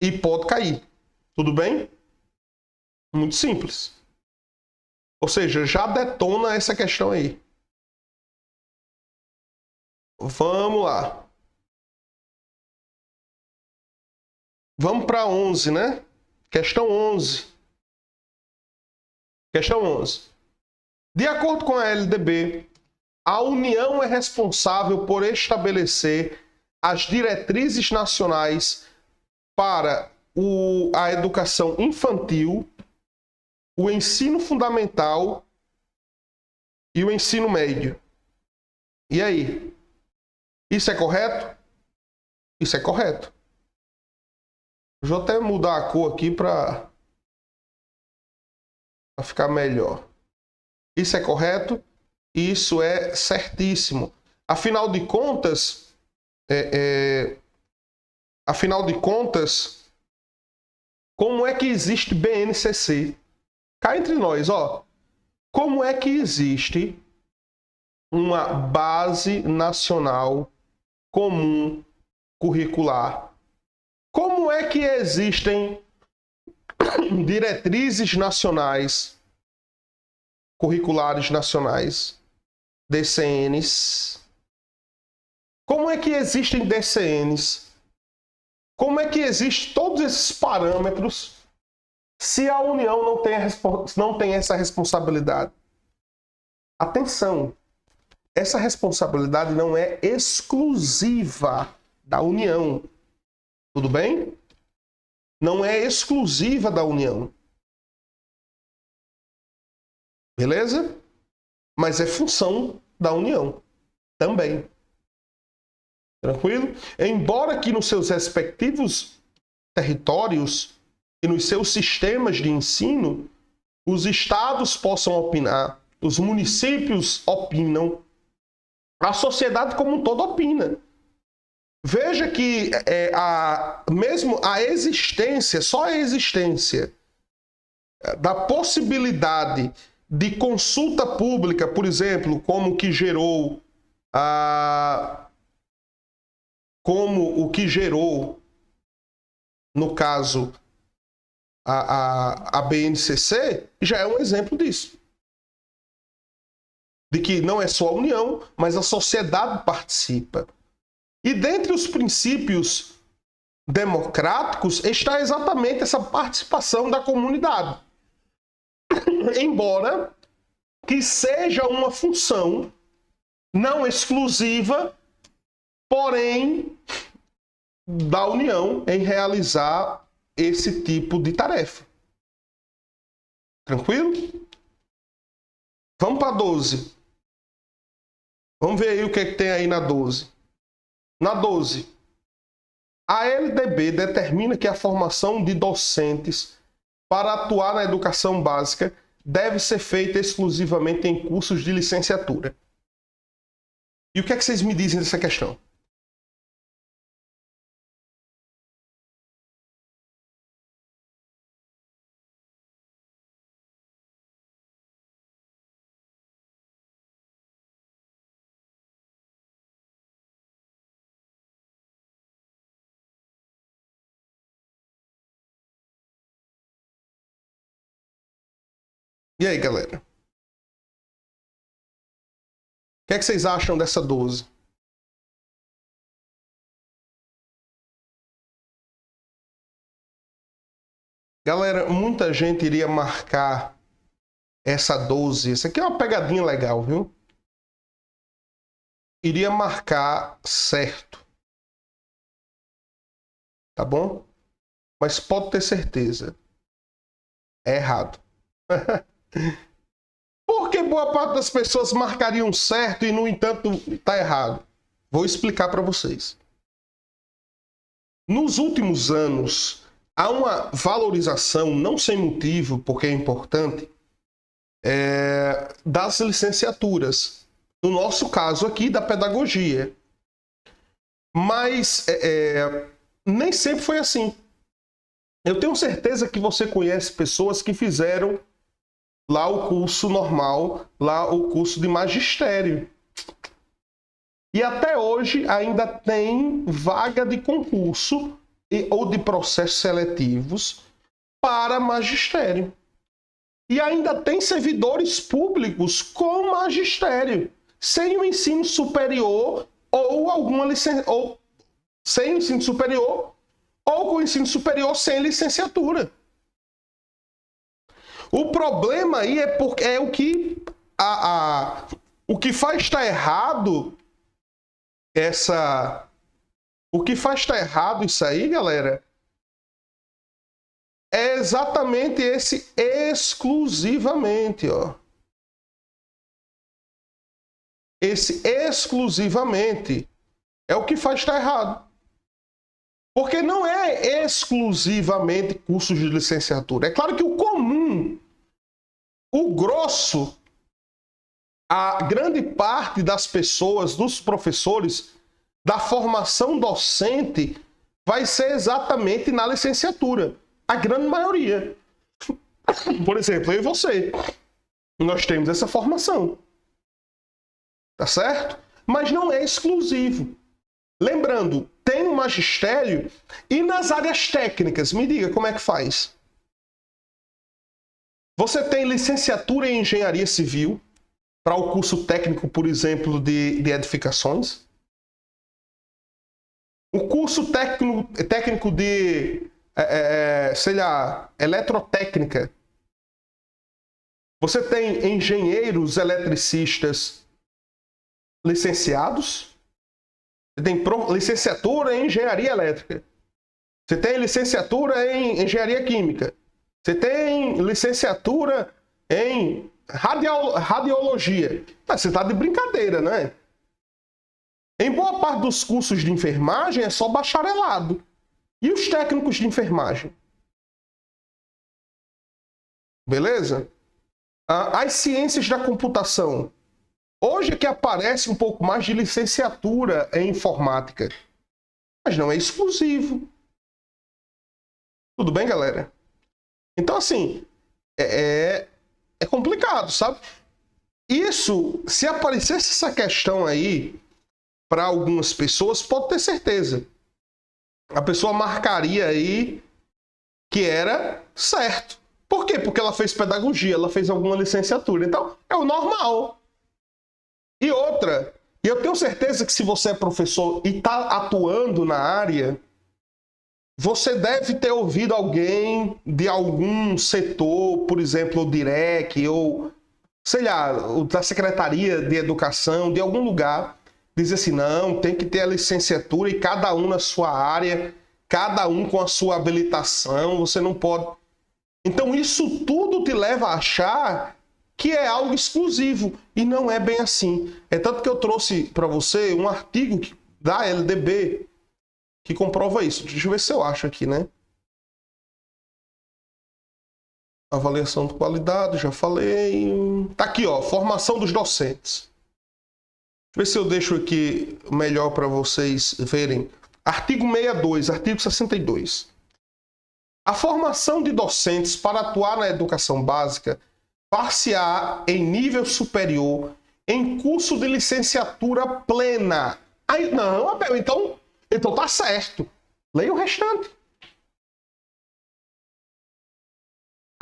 e pode cair. Tudo bem? Muito simples. Ou seja, já detona essa questão aí. Vamos lá. Vamos para 11, né? Questão 11. Questão 11. De acordo com a LDB, a União é responsável por estabelecer as diretrizes nacionais para a educação infantil, o ensino fundamental e o ensino médio. E aí? Isso é correto? Isso é correto. Deixa eu até mudar a cor aqui para ficar melhor. Isso é correto? Isso é certíssimo. Afinal de contas, como é que existe BNCC? Cá entre nós, ó. Como é que existe uma base nacional comum curricular? Como é que existem diretrizes nacionais, curriculares nacionais, DCNs? Como é que existem DCNs? Como é que existem todos esses parâmetros se a União não tem essa responsabilidade? Atenção, essa responsabilidade não é exclusiva da União. Tudo bem? Não é exclusiva da União. Beleza? Mas é função da União também. Tranquilo? Embora que nos seus respectivos territórios e nos seus sistemas de ensino, os estados possam opinar, os municípios opinam, a sociedade como um todo opina. Veja que mesmo a existência, só a existência da possibilidade de consulta pública, por exemplo, como o que gerou no caso, a BNCC, já é um exemplo disso. De que não é só a União, mas a sociedade participa. E dentre os princípios democráticos está exatamente essa participação da comunidade. Embora que seja uma função não exclusiva, porém, da União em realizar esse tipo de tarefa. Tranquilo? Vamos para 12. Vamos ver aí o que é que tem aí na 12. Na 12, a LDB determina que a formação de docentes para atuar na educação básica deve ser feita exclusivamente em cursos de licenciatura. E o que é que vocês me dizem dessa questão? E aí, galera? O que é que vocês acham dessa 12? Galera, muita gente iria marcar essa 12. Isso aqui é uma pegadinha legal, viu? Iria marcar certo. Tá bom? Mas pode ter certeza. É errado. Por que boa parte das pessoas marcariam certo e, no entanto, está errado? Vou explicar para vocês. Nos últimos anos, há uma valorização, não sem motivo, porque é importante, das licenciaturas. No nosso caso aqui, da pedagogia. Mas nem sempre foi assim. Eu tenho certeza que você conhece pessoas que fizeram lá o curso normal, lá o curso de magistério. E até hoje ainda tem vaga de concurso ou de processos seletivos para magistério. E ainda tem servidores públicos com magistério, sem o ensino superior ou alguma licença, ou sem ensino superior ou com ensino superior sem licenciatura. O problema aí é o que o que faz estar errado o que faz estar errado isso aí, galera, é exatamente esse exclusivamente, ó. Esse exclusivamente é o que faz estar errado. Porque não é exclusivamente cursos de licenciatura. É claro que o comum, o grosso, a grande parte das pessoas, dos professores, da formação docente, vai ser exatamente na licenciatura. A grande maioria. Por exemplo, eu e você. Nós temos essa formação. Tá certo? Mas não é exclusivo. Lembrando, tem o magistério e nas áreas técnicas. Me diga como é que faz. Você tem licenciatura em engenharia civil para o curso técnico, por exemplo, de edificações. O curso técnico de, sei lá, eletrotécnica. Você tem engenheiros eletricistas licenciados. Você tem licenciatura em engenharia elétrica. Você tem licenciatura em engenharia química. Você tem licenciatura em radiologia. Você está de brincadeira, né? Em boa parte dos cursos de enfermagem é só bacharelado. E os técnicos de enfermagem? Beleza? As ciências da computação. Hoje é que aparece um pouco mais de licenciatura em informática. Mas não é exclusivo. Tudo bem, galera? Então, assim, é complicado, sabe? Isso, se aparecesse essa questão aí para algumas pessoas, pode ter certeza. A pessoa marcaria aí que era certo. Por quê? Porque ela fez pedagogia, ela fez alguma licenciatura. Então, é o normal. E outra, e eu tenho certeza que se você é professor e está atuando na área, você deve ter ouvido alguém de algum setor, por exemplo, o DIREC, ou, sei lá, da Secretaria de Educação, de algum lugar, dizer assim, não, tem que ter a licenciatura e cada um na sua área, cada um com a sua habilitação, você não pode... Então isso tudo te leva a achar que é algo exclusivo, e não é bem assim. É tanto que eu trouxe para você um artigo da LDB que comprova isso. Deixa eu ver se eu acho aqui, né? Avaliação de qualidade, já falei. Tá aqui, ó, formação dos docentes. Deixa eu ver se eu deixo aqui melhor para vocês verem. Artigo 62, artigo 62. A formação de docentes para atuar na educação básica far-se-á em nível superior em curso de licenciatura plena. Aí, não, Abel, então tá certo. Leia o restante.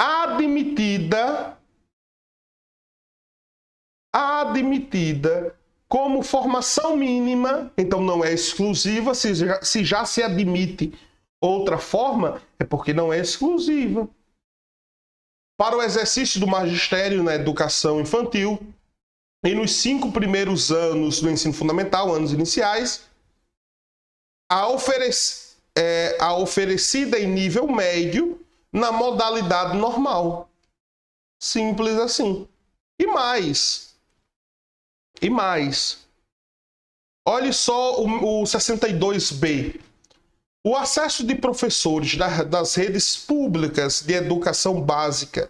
Admitida como formação mínima, então não é exclusiva, se já se admite outra forma, é porque não é exclusiva. Para o exercício do magistério na educação infantil, e nos 5 primeiros anos do ensino fundamental, anos iniciais, a oferecida em nível médio na modalidade normal. Simples assim. E mais. Olhe só o 62B. O acesso de professores das redes públicas de educação básica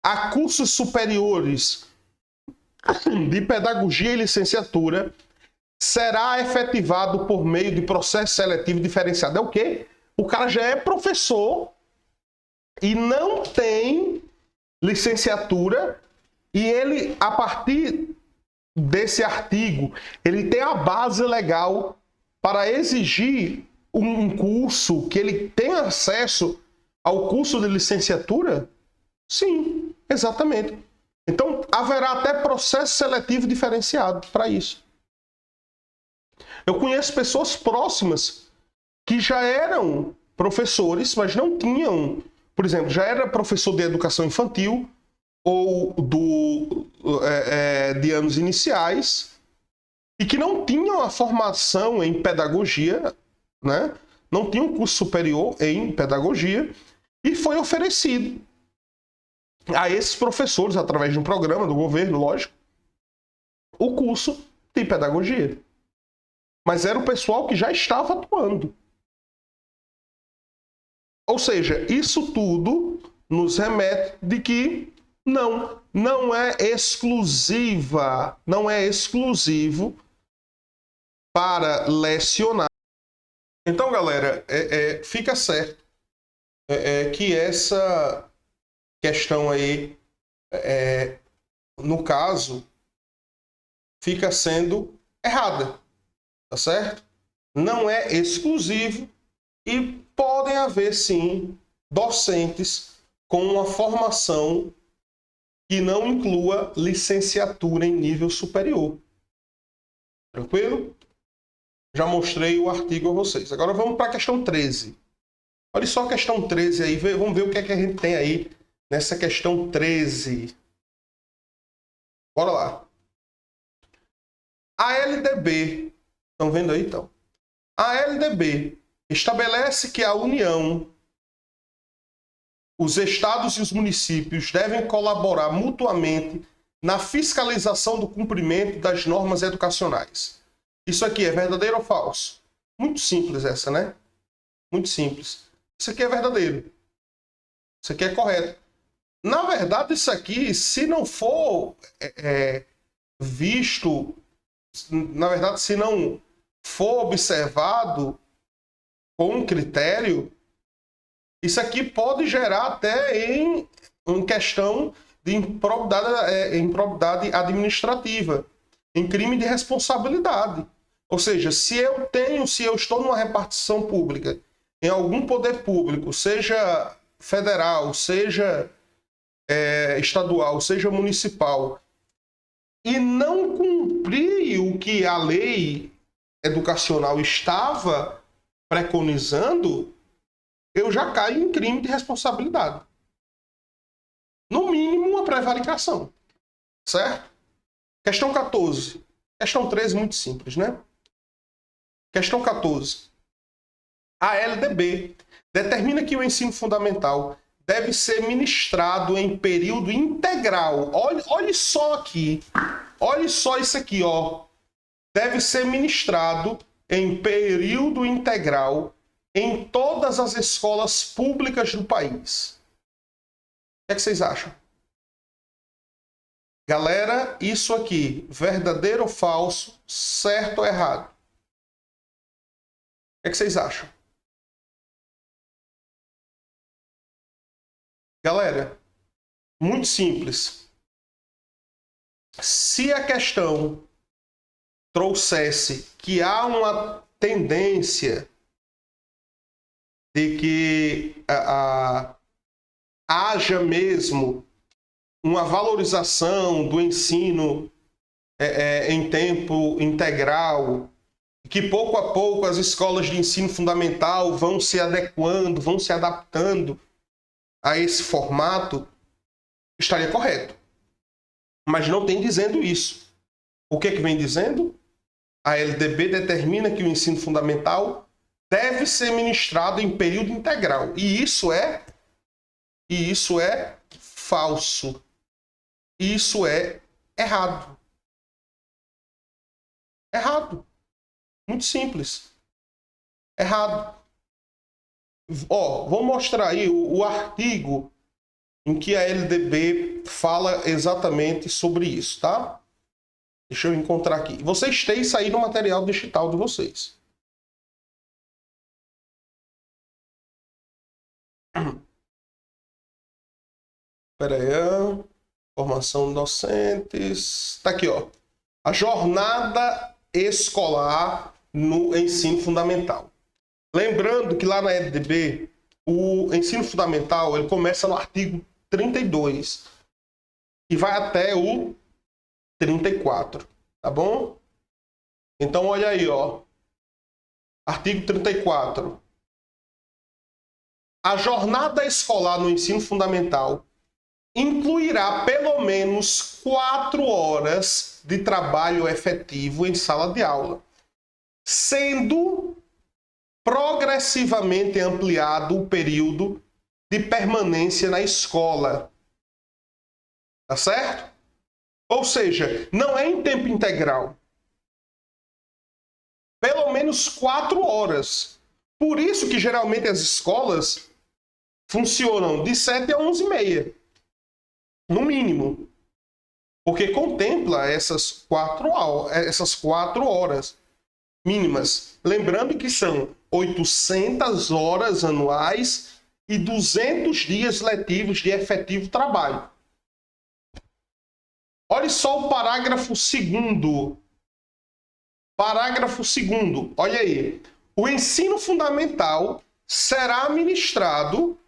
a cursos superiores de pedagogia e licenciatura será efetivado por meio de processo seletivo diferenciado. É o quê? O cara já é professor e não tem licenciatura e ele, a partir desse artigo, ele tem a base legal para exigir um curso que ele tenha acesso ao curso de licenciatura? Sim, exatamente. Então, haverá até processo seletivo diferenciado para isso. Eu conheço pessoas próximas que já eram professores, mas não tinham, por exemplo, já era professor de educação infantil ou de anos iniciais e que não tinham a formação em pedagogia, né? Não tinham curso superior em pedagogia e foi oferecido a esses professores, através de um programa do governo, lógico, o curso de pedagogia. Mas era o pessoal que já estava atuando. Ou seja, isso tudo nos remete de que não é exclusiva, não é exclusivo para lecionar. Então, galera, fica certo que essa questão aí, no caso, fica sendo errada, tá certo? Não é exclusivo e podem haver, sim, docentes com uma formação que não inclua licenciatura em nível superior. Tranquilo? Já mostrei o artigo a vocês. Agora vamos para a questão 13. Olha só a questão 13 aí. Vamos ver o que é que a gente tem aí nessa questão 13. Bora lá. A LDB, estão vendo aí então? A LDB estabelece que a União, os estados e os municípios devem colaborar mutuamente na fiscalização do cumprimento das normas educacionais. Isso aqui é verdadeiro ou falso? Muito simples essa, né? Muito simples. Isso aqui é verdadeiro. Isso aqui é correto. Na verdade, isso aqui, se não for visto, na verdade, se não for observado com critério, isso aqui pode gerar até em questão de improbidade administrativa, em crime de responsabilidade. Ou seja, se eu estou numa repartição pública, em algum poder público, seja federal, seja estadual, seja municipal, e não cumprir o que a lei educacional estava preconizando, eu já caio em crime de responsabilidade. No mínimo, uma prevaricação. Certo? Questão 14. Questão 13, muito simples, né? Questão 14. A LDB determina que o ensino fundamental deve ser ministrado em período integral. Olhe só aqui. Olhe só isso aqui, ó. Deve ser ministrado em período integral em todas as escolas públicas do país. O que vocês acham? Galera, isso aqui, verdadeiro ou falso, certo ou errado? O que vocês acham? Galera, muito simples. Se a questão trouxesse que há uma tendência de que haja mesmo uma valorização do ensino em tempo integral, que pouco a pouco as escolas de ensino fundamental vão se adequando, vão se adaptando a esse formato, estaria correto. Mas não tem dizendo isso. O que vem dizendo? A LDB determina que o ensino fundamental deve ser ministrado em período integral. E isso é falso. Isso é errado. Errado. Muito simples. Errado. Ó, vou mostrar aí o artigo em que a LDB fala exatamente sobre isso, tá? Deixa eu encontrar aqui. Vocês têm isso aí no material digital de vocês. Espera aí. Formação docentes. Tá aqui, ó. A jornada escolar no ensino fundamental. Lembrando que lá na LDB, o ensino fundamental ele começa no artigo 32 e vai até o 34, tá bom? Então, olha aí, ó. Artigo 34. A jornada escolar no ensino fundamental incluirá pelo menos 4 horas de trabalho efetivo em sala de aula, sendo progressivamente ampliado o período de permanência na escola. Tá certo? Ou seja, não é em tempo integral. Pelo menos 4 horas. Por isso que geralmente as escolas funcionam de 7 a 11h30. No mínimo. Porque contempla essas 4 horas mínimas. Lembrando que são 800 horas anuais e 200 dias letivos de efetivo trabalho. Olha só o parágrafo 2º. Parágrafo 2º. Olha aí. O ensino fundamental será ministrado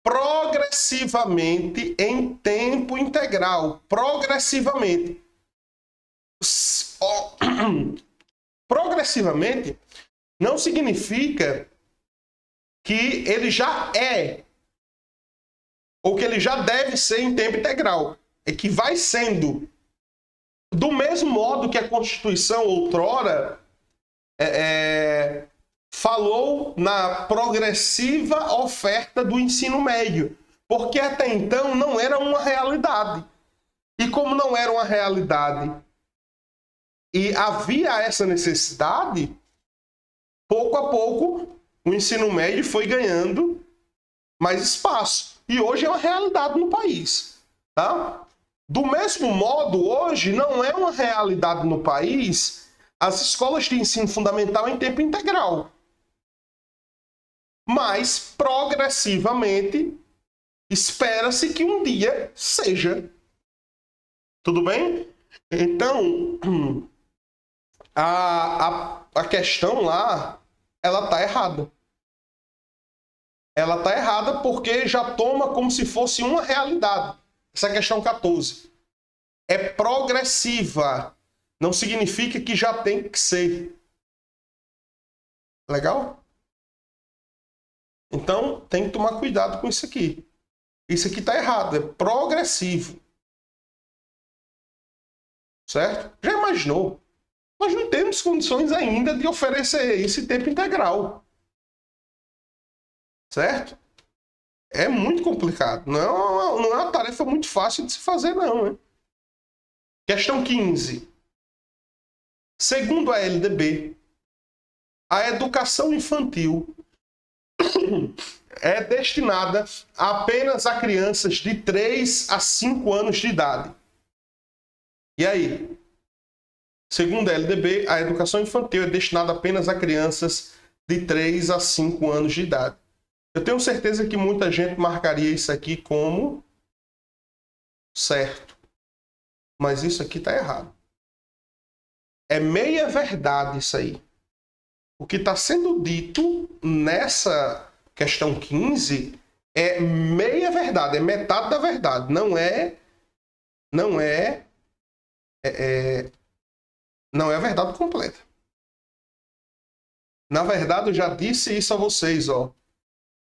progressivamente em tempo integral. Progressivamente. Progressivamente não significa que ele já é ou que ele já deve ser em tempo integral. É que vai sendo. Do mesmo modo que a Constituição outrora falou na progressiva oferta do ensino médio, porque até então não era uma realidade. E como não era uma realidade e havia essa necessidade, pouco a pouco o ensino médio foi ganhando mais espaço. E hoje é uma realidade no país. Tá? Do mesmo modo, hoje não é uma realidade no país as escolas de ensino fundamental em tempo integral. Mas, progressivamente, espera-se que um dia seja. Tudo bem? Então, a questão lá, ela está errada. Ela está errada porque já toma como se fosse uma realidade. Essa questão 14. É progressiva. Não significa que já tem que ser. Legal? Então, tem que tomar cuidado com isso aqui. Isso aqui está errado. É progressivo. Certo? Já imaginou? Nós não temos condições ainda de oferecer esse tempo integral. Certo? É muito complicado. Não é uma tarefa muito fácil de se fazer, não. Né? Questão 15. Segundo a LDB, a educação infantil é destinada apenas a crianças de 3 a 5 anos de idade. E aí? Segundo a LDB, a educação infantil é destinada apenas a crianças de 3 a 5 anos de idade. Eu tenho certeza que muita gente marcaria isso aqui como certo. Mas isso aqui está errado. É meia verdade isso aí. O que está sendo dito nessa questão 15 é meia verdade, é metade da verdade. Não é a verdade completa. Na verdade, eu já disse isso a vocês, ó.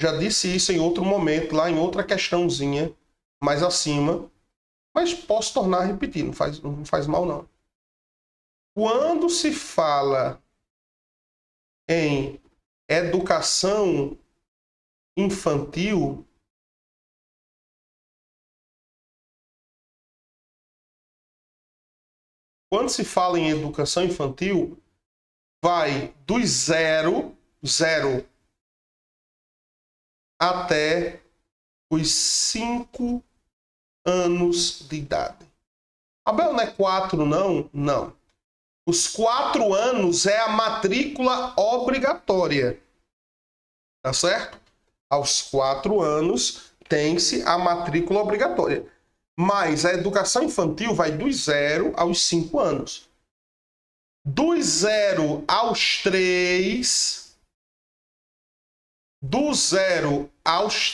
Já disse isso em outro momento, lá em outra questãozinha mais acima. Mas posso tornar a repetir, não faz mal não. Quando se fala em educação infantil, vai dos zero até os 5 anos de idade. Abel, não é 4 não? Não. Os 4 anos é a matrícula obrigatória. Tá certo? Aos 4 anos tem-se a matrícula obrigatória. Mas a educação infantil vai dos 0 aos 5 anos. Dos 0 aos 3... Do 0 aos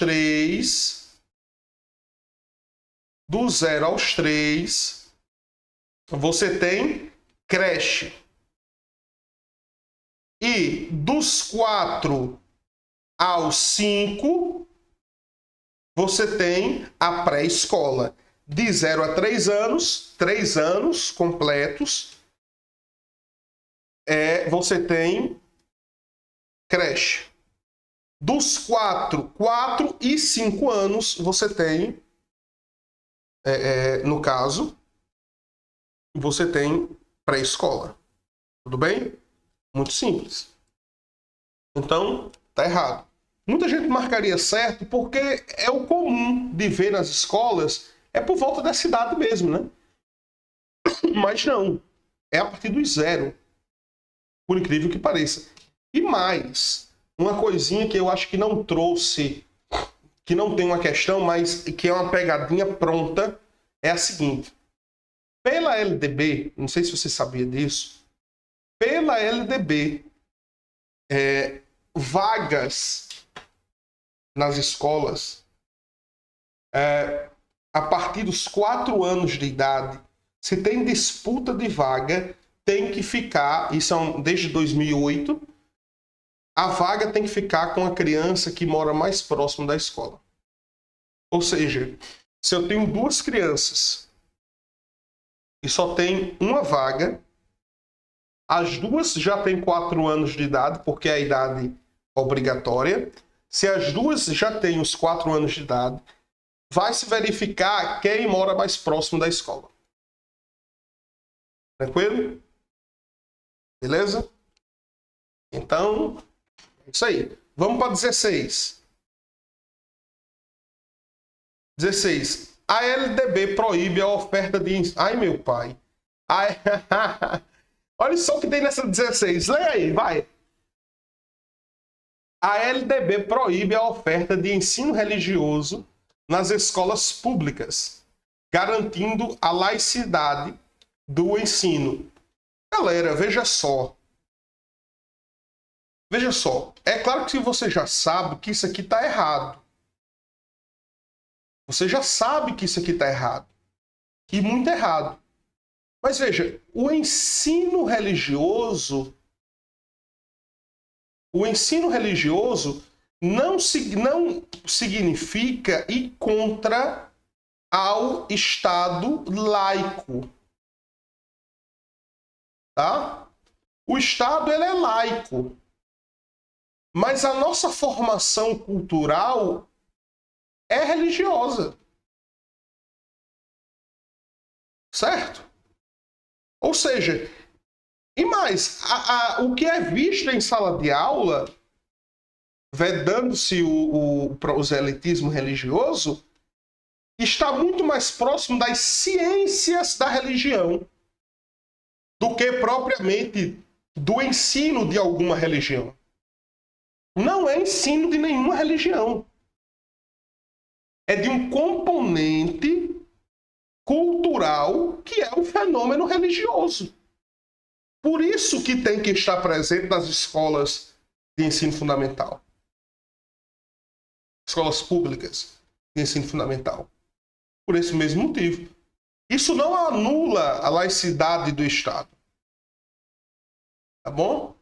3, você tem creche. E dos 4 aos 5, você tem a pré-escola. De 0 a 3 anos, 3 anos completos, você tem creche. Dos 4 e 5 anos, você tem, no caso, você tem pré-escola. Tudo bem? Muito simples. Então, tá errado. Muita gente marcaria certo porque é o comum de ver nas escolas, é por volta da cidade mesmo, né? Mas não. É a partir dos 0. Por incrível que pareça. E mais, uma coisinha que eu acho que não trouxe, que não tem uma questão, mas que é uma pegadinha pronta, é a seguinte. Pela LDB, não sei se você sabia disso, pela LDB, vagas nas escolas, a partir dos 4 anos de idade, se tem disputa de vaga, tem que ficar, isso desde 2008, a vaga tem que ficar com a criança que mora mais próximo da escola. Ou seja, se eu tenho 2 crianças e só tem uma vaga, as 2 já têm 4 anos de idade, porque é a idade obrigatória. Se as 2 já têm os 4 anos de idade, vai se verificar quem mora mais próximo da escola. Tranquilo? Beleza? Então, é isso aí. Vamos para 16. 16. A LDB proíbe a oferta de... Ai, meu pai. Olha só o que tem nessa 16. Leia aí, vai. A LDB proíbe a oferta de ensino religioso nas escolas públicas, garantindo a laicidade do ensino. Galera, veja só. Veja só. É claro que você já sabe que isso aqui está errado. Você já sabe que isso aqui está errado. E muito errado. Mas veja, o ensino religioso não significa ir contra ao Estado laico. Tá? O Estado ele é laico. Mas a nossa formação cultural é religiosa. Certo? Ou seja, e mais, o que é visto em sala de aula, vedando-se o proselitismo religioso, está muito mais próximo das ciências da religião do que propriamente do ensino de alguma religião. Não é ensino de nenhuma religião. É de um componente cultural que é o fenômeno religioso. Por isso que tem que estar presente nas escolas de ensino fundamental. Escolas públicas de ensino fundamental. Por esse mesmo motivo. Isso não anula a laicidade do Estado. Tá bom?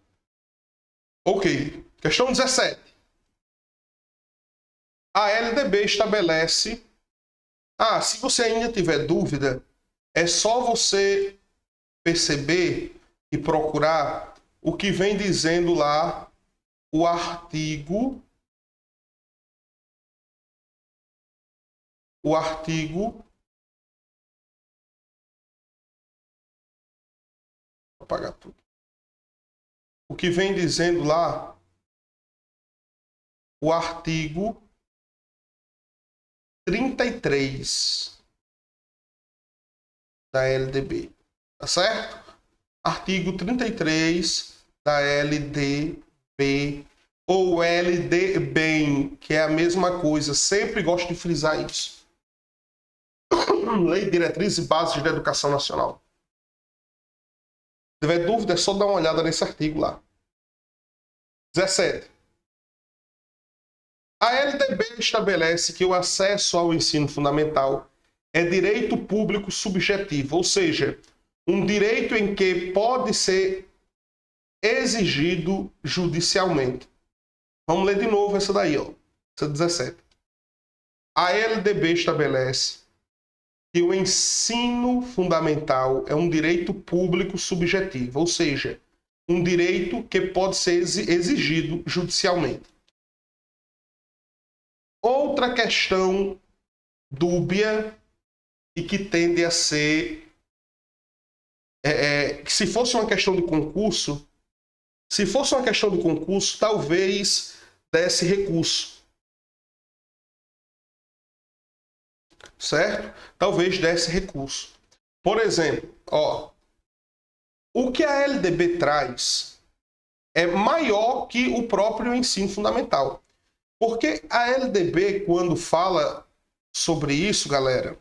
Ok. Questão 17. A LDB estabelece... se você ainda tiver dúvida, é só você perceber e procurar o que vem dizendo lá o artigo 'Vou apagar tudo. O que vem dizendo lá o artigo 33 da LDB. Tá certo? Artigo 33 da LDB ou LDBem, que é a mesma coisa. Sempre gosto de frisar isso. Lei de Diretrizes e Bases da Educação Nacional. Se tiver dúvida, é só dar uma olhada nesse artigo lá. 17. A LDB estabelece que o acesso ao ensino fundamental é direito público subjetivo, ou seja, um direito em que pode ser exigido judicialmente. Vamos ler de novo essa daí, ó. Essa 17. A LDB estabelece que o ensino fundamental é um direito público subjetivo, ou seja, um direito que pode ser exigido judicialmente. Outra questão dúbia e que tende a ser... que se fosse uma questão de concurso, talvez desse recurso. Certo? Talvez desse recurso. Por exemplo, ó, o que a LDB traz é maior que o próprio ensino fundamental. Porque a LDB, quando fala sobre isso, galera,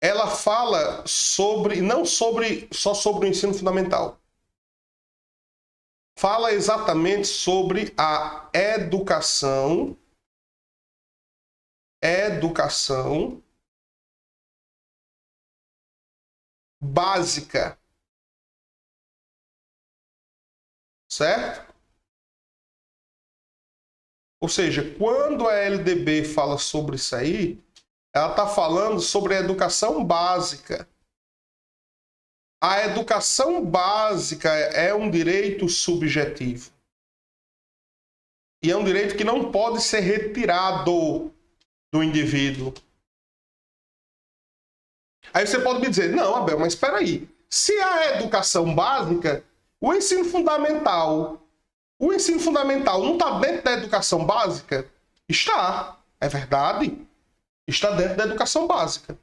ela fala sobre, não sobre, só sobre o ensino fundamental. Fala exatamente sobre a educação básica. Certo? Ou seja, quando a LDB fala sobre isso aí, ela está falando sobre a educação básica. A educação básica é um direito subjetivo. E é um direito que não pode ser retirado do indivíduo. Aí você pode me dizer, não, Abel, mas espera aí. Se a educação básica, o ensino fundamental não está dentro da educação básica? Está, é verdade. Está dentro da educação básica.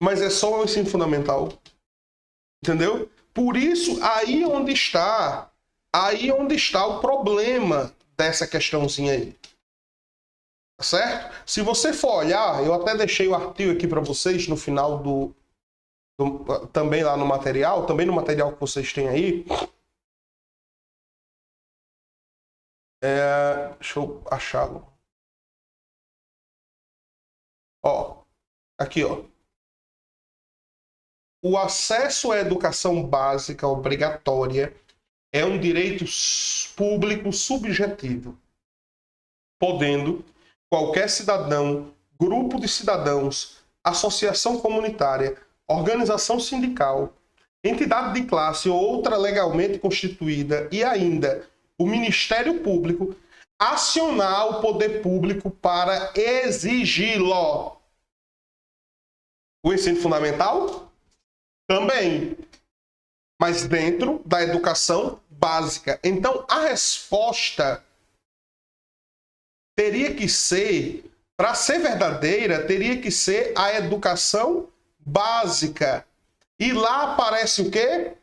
Mas é só o ensino fundamental. Entendeu? Por isso, aí onde está o problema dessa questãozinha aí. Tá certo? Se você for olhar, eu até deixei o artigo aqui para vocês no final também lá no material, também no material que vocês têm aí. Deixa eu achá-lo. Ó, aqui, ó. O acesso à educação básica obrigatória é um direito público subjetivo, podendo qualquer cidadão, grupo de cidadãos, associação comunitária, organização sindical, entidade de classe ou outra legalmente constituída e ainda o Ministério Público acionar o poder público para exigi-lo. O ensino fundamental? Também. Mas dentro da educação básica. Então, a resposta teria que ser, para ser verdadeira, teria que ser a educação básica. E lá aparece o quê?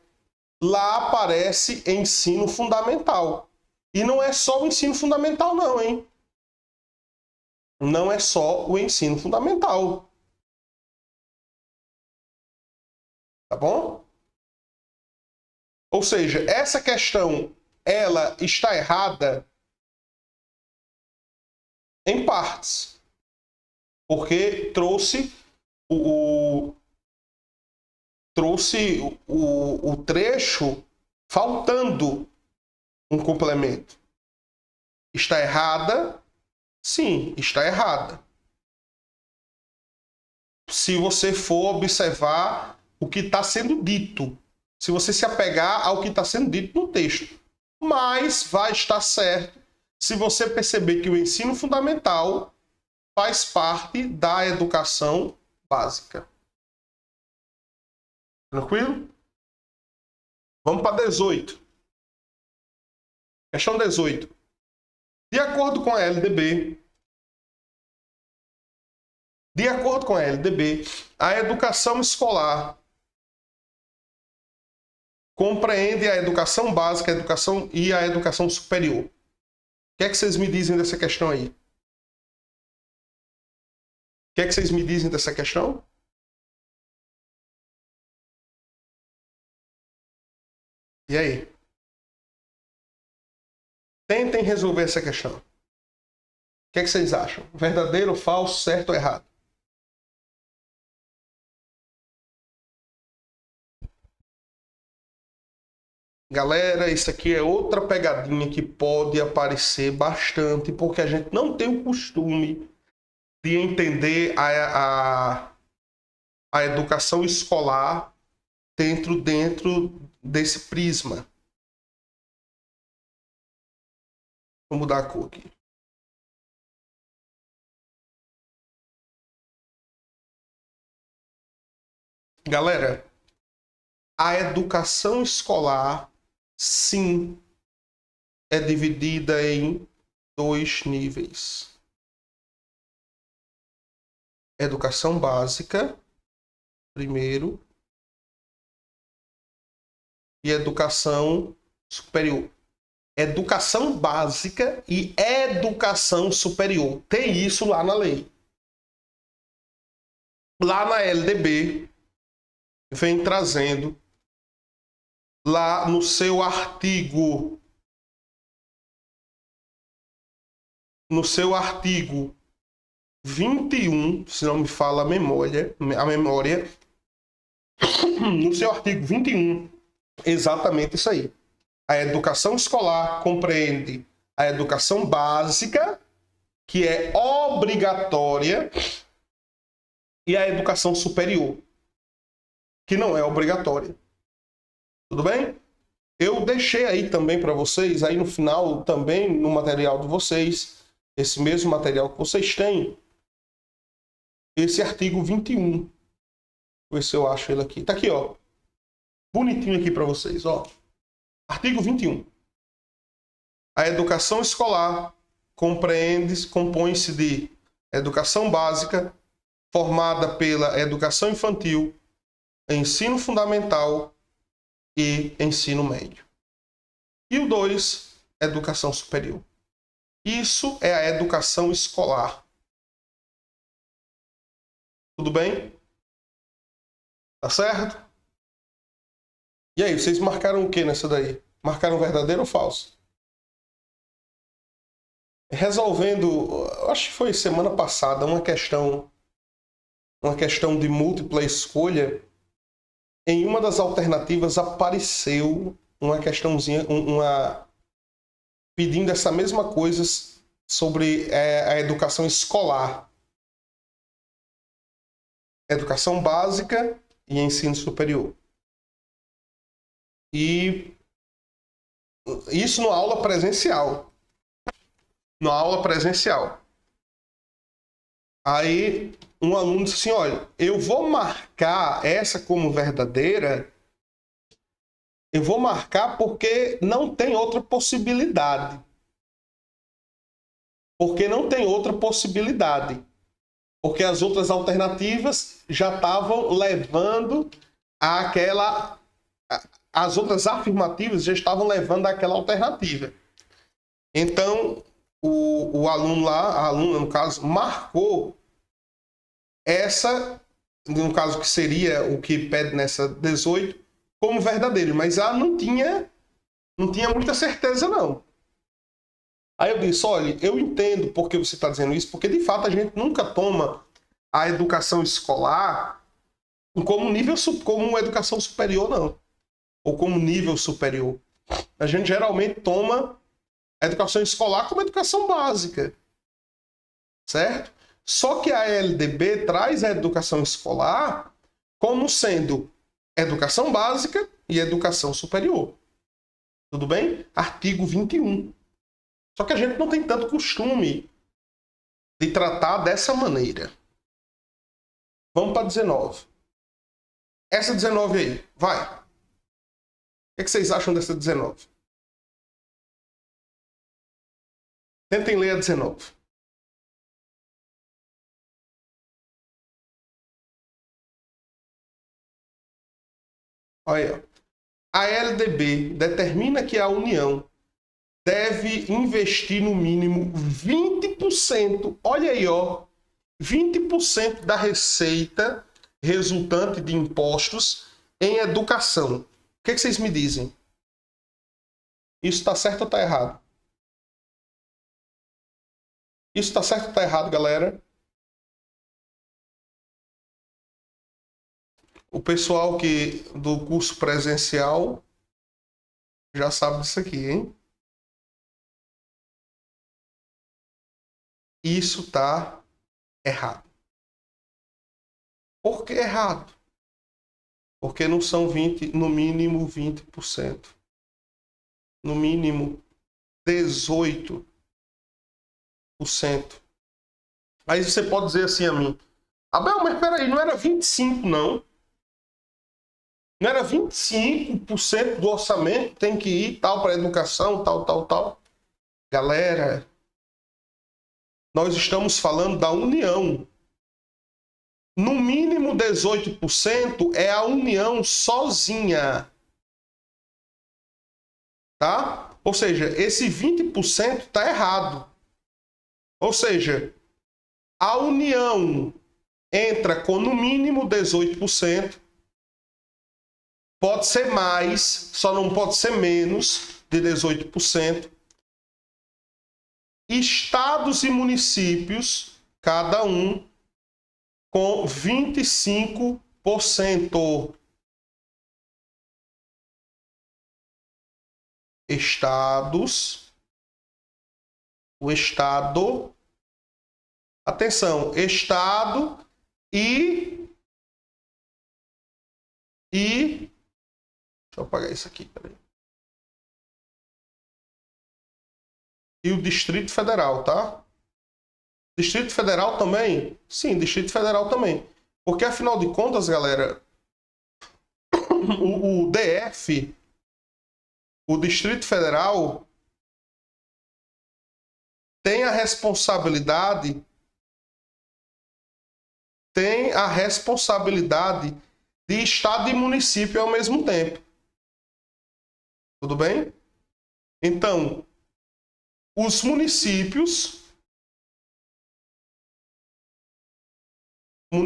Lá aparece ensino fundamental. E não é só o ensino fundamental não, hein? Não é só o ensino fundamental. Tá bom? Ou seja, essa questão, ela está errada em partes. Porque trouxe o trecho faltando um complemento. Está errada? Sim, está errada. Se você for observar o que está sendo dito, se você se apegar ao que está sendo dito no texto. Mas vai estar certo se você perceber que o ensino fundamental faz parte da educação básica. Tranquilo? Vamos para 18. Questão 18. De acordo com a LDB, a educação escolar compreende a educação básica, a educação e a educação superior. O que é que vocês me dizem dessa questão aí? O que é que vocês me dizem dessa questão? E aí? Tentem resolver essa questão. O que é que vocês acham? Verdadeiro, falso, certo ou errado? Galera, isso aqui é outra pegadinha que pode aparecer bastante, porque a gente não tem o costume de entender a educação escolar dentro desse prisma. Vou mudar a cor aqui. Galera, a educação escolar, sim, é dividida em 2 níveis. Educação básica, primeiro, e educação superior. Educação básica e educação superior. Tem isso lá na lei. Lá na LDB, vem trazendo, lá no seu artigo 21, se não me fala a memória, no seu artigo 21, exatamente isso aí. A educação escolar compreende a educação básica, que é obrigatória, e a educação superior, que não é obrigatória. Tudo bem? Eu deixei aí também para vocês, aí no final também no material de vocês, esse mesmo material que vocês têm, esse artigo 21. Vou ver se eu acho ele aqui. Tá aqui, ó. Bonitinho aqui para vocês, ó. Artigo 21. A educação escolar compõe-se de educação básica, formada pela educação infantil, ensino fundamental e ensino médio. E o 2, educação superior. Isso é a educação escolar. Tudo bem? Tá certo? E aí, vocês marcaram o que nessa daí? Marcaram verdadeiro ou falso? Resolvendo, acho que foi semana passada, uma questão de múltipla escolha. Em uma das alternativas apareceu uma questãozinha, pedindo essa mesma coisa sobre a educação escolar. Educação básica e ensino superior. E isso na aula presencial. Na aula presencial. Aí um aluno disse assim, olha, eu vou marcar essa como verdadeira, eu vou marcar porque não tem outra possibilidade. Porque não tem outra possibilidade. Porque as outras alternativas já estavam levando àquela... As outras afirmativas já estavam levando àquela alternativa. Então, o aluno lá, a aluna, no caso, marcou essa, no caso que seria o que pede nessa 18, como verdadeiro. Mas ela não tinha muita certeza, não. Aí eu disse, olha, eu entendo por que você está dizendo isso, porque de fato a gente nunca toma a educação escolar como como educação superior, não. Ou como nível superior. A gente geralmente toma a educação escolar como educação básica. Certo? Só que a LDB traz a educação escolar como sendo educação básica e educação superior. Tudo bem? Artigo 21. Só que a gente não tem tanto costume de tratar dessa maneira. Vamos para 19. Essa 19 aí, vai. O que vocês acham dessa 19? Tentem ler a 19. Olha aí, ó. A LDB determina que a União deve investir no mínimo 20%, olha aí, ó, 20% da receita resultante de impostos em educação. O que vocês me dizem? Isso está certo ou está errado? Isso está certo ou está errado, galera? O pessoal do curso presencial já sabe disso aqui, hein? Isso tá errado. Por que errado? Porque não são 20, no mínimo 20%. No mínimo 18%. Aí você pode dizer assim a mim: Abel, mas peraí, não era 25%, não? Não era 25% do orçamento tem que ir tal para a educação, tal. Galera, nós estamos falando da União. No mínimo 18% é a União sozinha. Tá? Ou seja, esse 20% está errado. Ou seja, a União entra com no mínimo 18%. Pode ser mais, só não pode ser menos de 18%. Estados e municípios, cada um com 25%. Estados, o Estado, atenção, Estado e deixa eu apagar isso aqui, peraí. E o Distrito Federal, tá? Distrito Federal também? Sim, Distrito Federal também. Porque, afinal de contas, galera, o DF, o Distrito Federal, tem a responsabilidade de Estado e município ao mesmo tempo. Tudo bem? Então, os municípios... O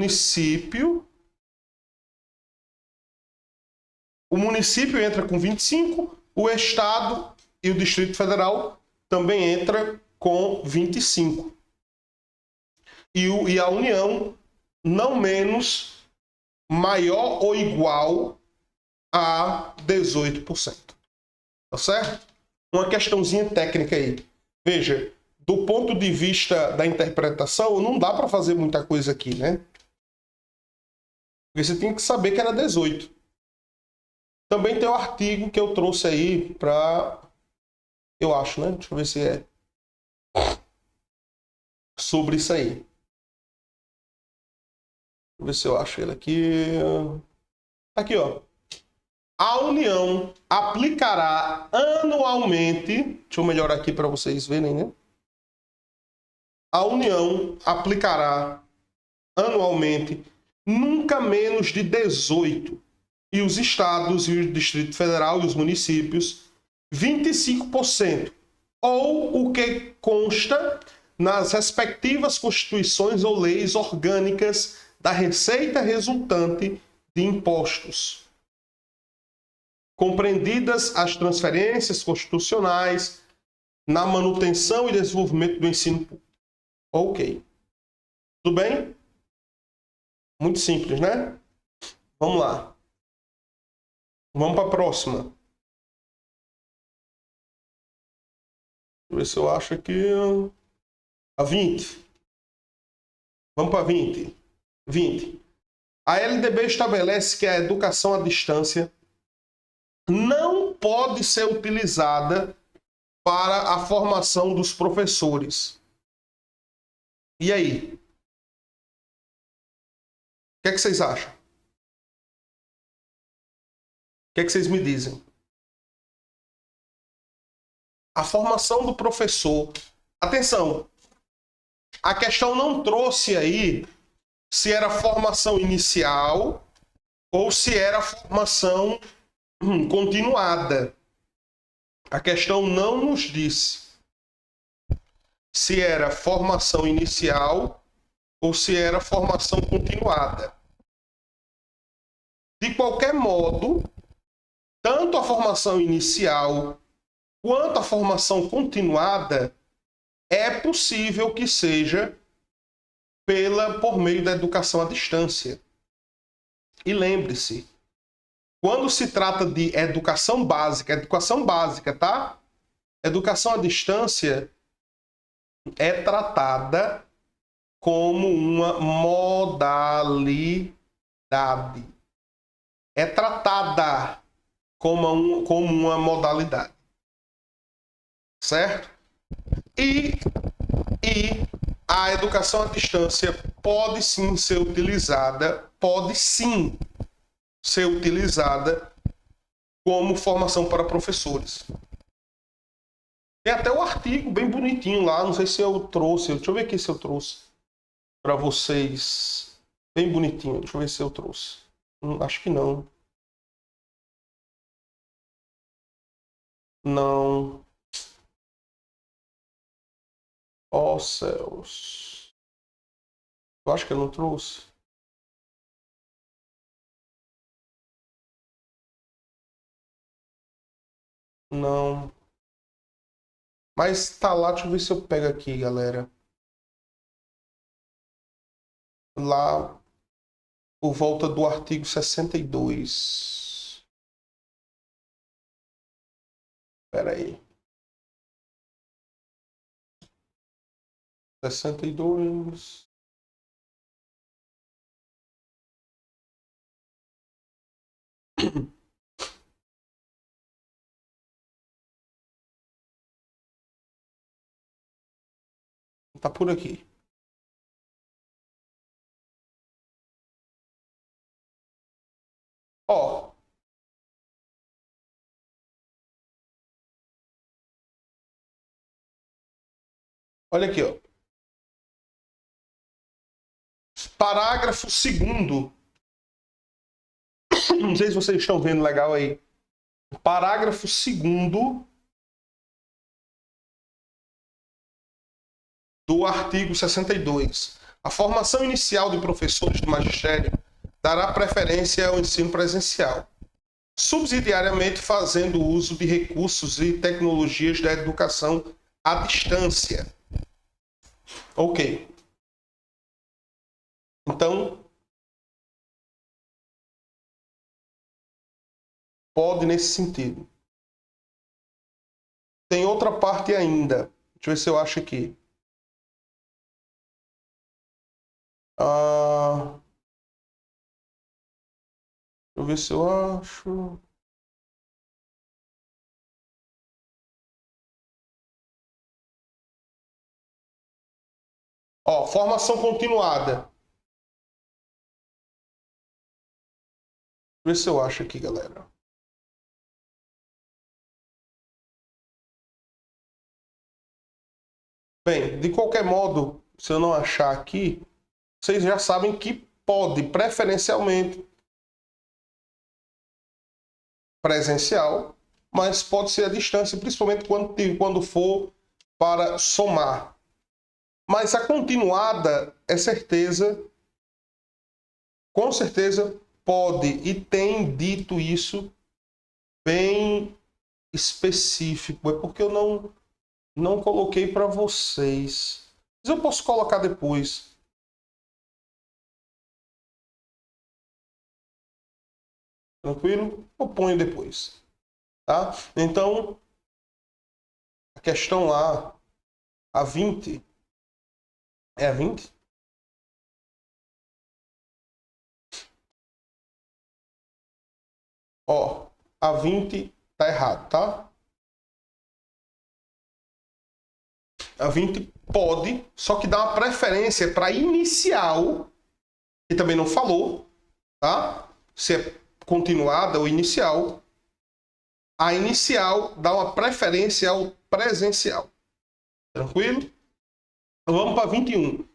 município entra com 25%, o Estado e o Distrito Federal também entra com 25%. E a União, não menos, maior ou igual a 18%. Tá certo? Uma questãozinha técnica aí. Veja, do ponto de vista da interpretação, não dá para fazer muita coisa aqui, né? Porque você tem que saber que era 18. Também tem o artigo que eu trouxe aí para... Eu acho, né? Deixa eu ver se é... Sobre isso aí. Deixa eu ver se eu acho ele aqui. Aqui, ó. A União aplicará anualmente... Deixa eu melhorar aqui para vocês verem, né? A União aplicará anualmente nunca menos de 18%. E os estados e o Distrito Federal e os municípios, 25%. Ou o que consta nas respectivas constituições ou leis orgânicas da receita resultante de impostos. Compreendidas as transferências constitucionais na manutenção e desenvolvimento do ensino público. Ok. Tudo bem? Muito simples, né? Vamos lá. Vamos para a próxima. Deixa eu ver se eu acho aqui. A 20. Vamos para 20. 20. A LDB estabelece que a educação à distância não pode ser utilizada para a formação dos professores. E aí? O que é que vocês acham? O que é que vocês me dizem? A formação do professor. Atenção! A questão não trouxe aí se era formação inicial ou se era formação continuada. A questão não nos disse se era formação inicial ou se era formação continuada. De qualquer modo, tanto a formação inicial quanto a formação continuada é possível que seja por meio da educação à distância. E lembre-se, Quando se trata de educação básica, tá? Educação à distância é tratada como uma modalidade. É tratada como uma modalidade. Certo? E a educação à distância pode sim ser utilizada como formação para professores. Tem até o artigo bem bonitinho lá, não sei se eu trouxe, deixa eu ver aqui se eu trouxe para vocês. Bem bonitinho, deixa eu ver se eu trouxe. Acho que não. Não. Ó céus. Eu acho que eu não trouxe. Não. Mas tá lá, deixa eu ver se eu pego aqui, galera. Lá, por volta do artigo 62. Espera aí. 62. Tá por aqui. Ó. Olha aqui, ó. Parágrafo 2º. Não sei se vocês estão vendo legal aí. Parágrafo 2º do artigo 62. A formação inicial de professores de magistério dará preferência ao ensino presencial, subsidiariamente fazendo uso de recursos e tecnologias da educação à distância. Ok. Então, pode nesse sentido. Tem outra parte ainda. Deixa eu ver se eu acho aqui. Deixa eu ver se eu acho. Ó, formação continuada. Deixa eu ver se eu acho aqui, galera. Bem, de qualquer modo, se eu não achar aqui, vocês já sabem que pode, preferencialmente, presencial, mas pode ser à distância, principalmente quando for para somar. Mas a continuada é certeza, com certeza pode e tem dito isso bem específico. É porque eu não coloquei para vocês. Mas eu posso colocar depois. Tranquilo? Eu ponho depois. Tá? Então, a questão lá, a 20. É a 20? Ó, a 20 tá errado, tá? A 20 pode, só que dá uma preferência para inicial, que também não falou, tá? Se é continuada ou inicial. A inicial dá uma preferência ao presencial. Tranquilo? Então vamos para 21.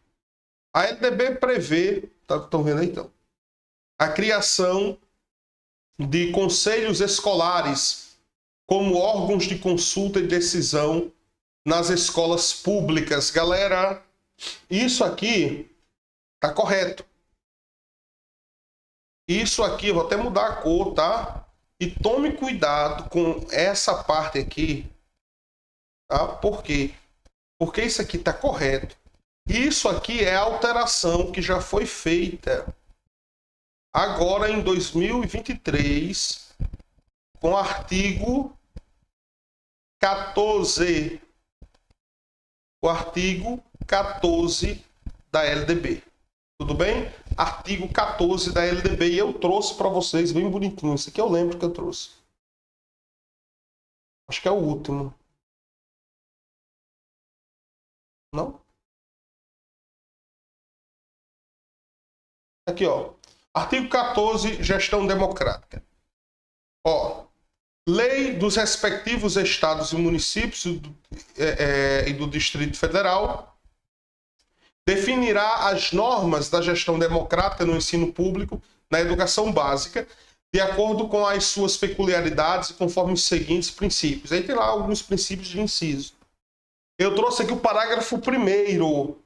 A LDB prevê, estão vendo aí então, a criação de conselhos escolares como órgãos de consulta e decisão nas escolas públicas. Galera, isso aqui tá correto. Isso aqui, eu vou até mudar a cor, tá? E tome cuidado com essa parte aqui, tá? Por quê? Porque isso aqui tá correto. Isso aqui é a alteração que já foi feita agora em 2023, com o artigo 14. O artigo 14 da LDB. Tudo bem? Artigo 14 da LDB. E eu trouxe para vocês bem bonitinho. Isso aqui eu lembro que eu trouxe. Acho que é o último. Não? Aqui, ó. Artigo 14, gestão democrática. Ó, lei dos respectivos estados e municípios e do Distrito Federal definirá as normas da gestão democrática no ensino público, na educação básica, de acordo com as suas peculiaridades e conforme os seguintes princípios. Aí tem lá alguns princípios de inciso. Eu trouxe aqui o parágrafo 1º.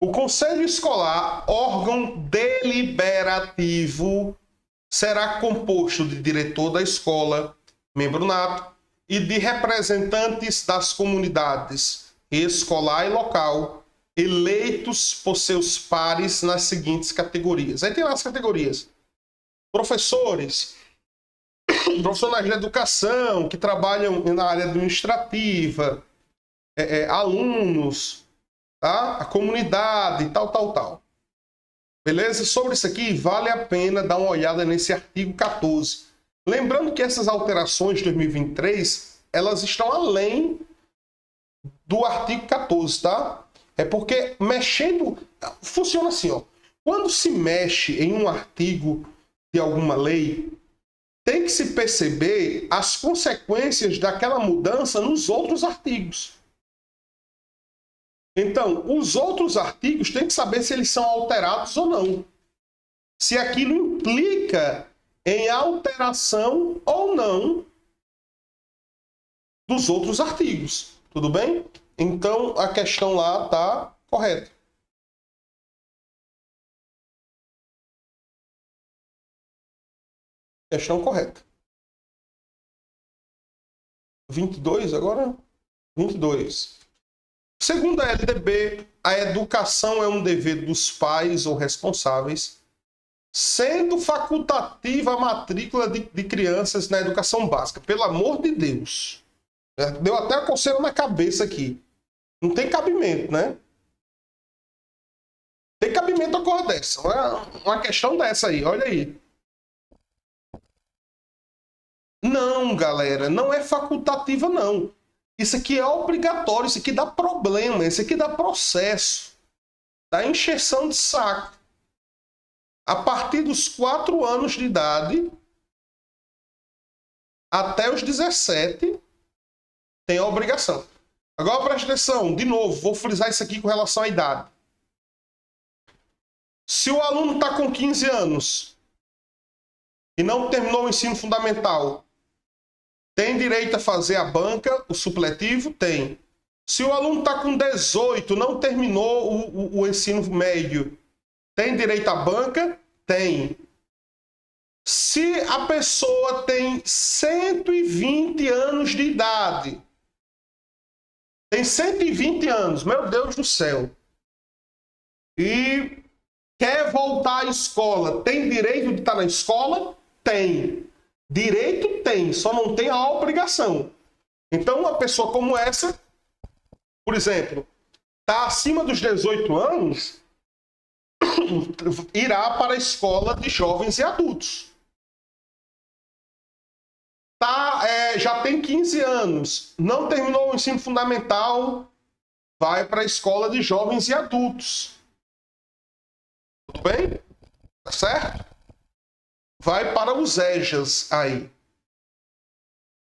O Conselho Escolar, órgão deliberativo, será composto de diretor da escola, membro nato, e de representantes das comunidades escolar e local, eleitos por seus pares nas seguintes categorias. Aí tem lá as categorias. Professores, profissionais de educação, que trabalham na área administrativa, alunos, tá? A comunidade, tal. Beleza? Sobre isso aqui, vale a pena dar uma olhada nesse artigo 14. Lembrando que essas alterações de 2023, elas estão além do artigo 14, tá? É porque mexendo... Funciona assim, ó. Quando se mexe em um artigo de alguma lei, tem que se perceber as consequências daquela mudança nos outros artigos. Então, os outros artigos tem que saber se eles são alterados ou não. Se aquilo implica em alteração ou não dos outros artigos. Tudo bem? Então, a questão lá está correta. Questão correta. 22 agora? 22. Segundo a LDB, a educação é um dever dos pais ou responsáveis, sendo facultativa a matrícula de crianças na educação básica. Pelo amor de Deus. Deu até a coceira na cabeça aqui. Não tem cabimento, né? Tem cabimento a cor dessa. Uma questão dessa aí, olha aí. Não, galera, não é facultativa, não. Isso aqui é obrigatório, isso aqui dá problema, isso aqui dá processo. Dá encheção de saco. A partir dos 4 anos de idade, até os 17, tem a obrigação. Agora preste atenção, de novo, vou frisar isso aqui com relação à idade. Se o aluno está com 15 anos e não terminou o ensino fundamental, tem direito a fazer a banca, o supletivo? Tem. Se o aluno está com 18, não terminou o ensino médio, tem direito à banca? Tem. Se a pessoa tem 120 anos de idade, tem 120 anos, meu Deus do céu, e quer voltar à escola, tem direito de estar na escola? Tem. Direito tem, só não tem a obrigação. Então, uma pessoa como essa, por exemplo, está acima dos 18 anos, irá para a escola de jovens e adultos. Já tem 15 anos, não terminou o ensino fundamental, vai para a escola de jovens e adultos. Tudo bem? Tá certo? Vai para os EJAs aí.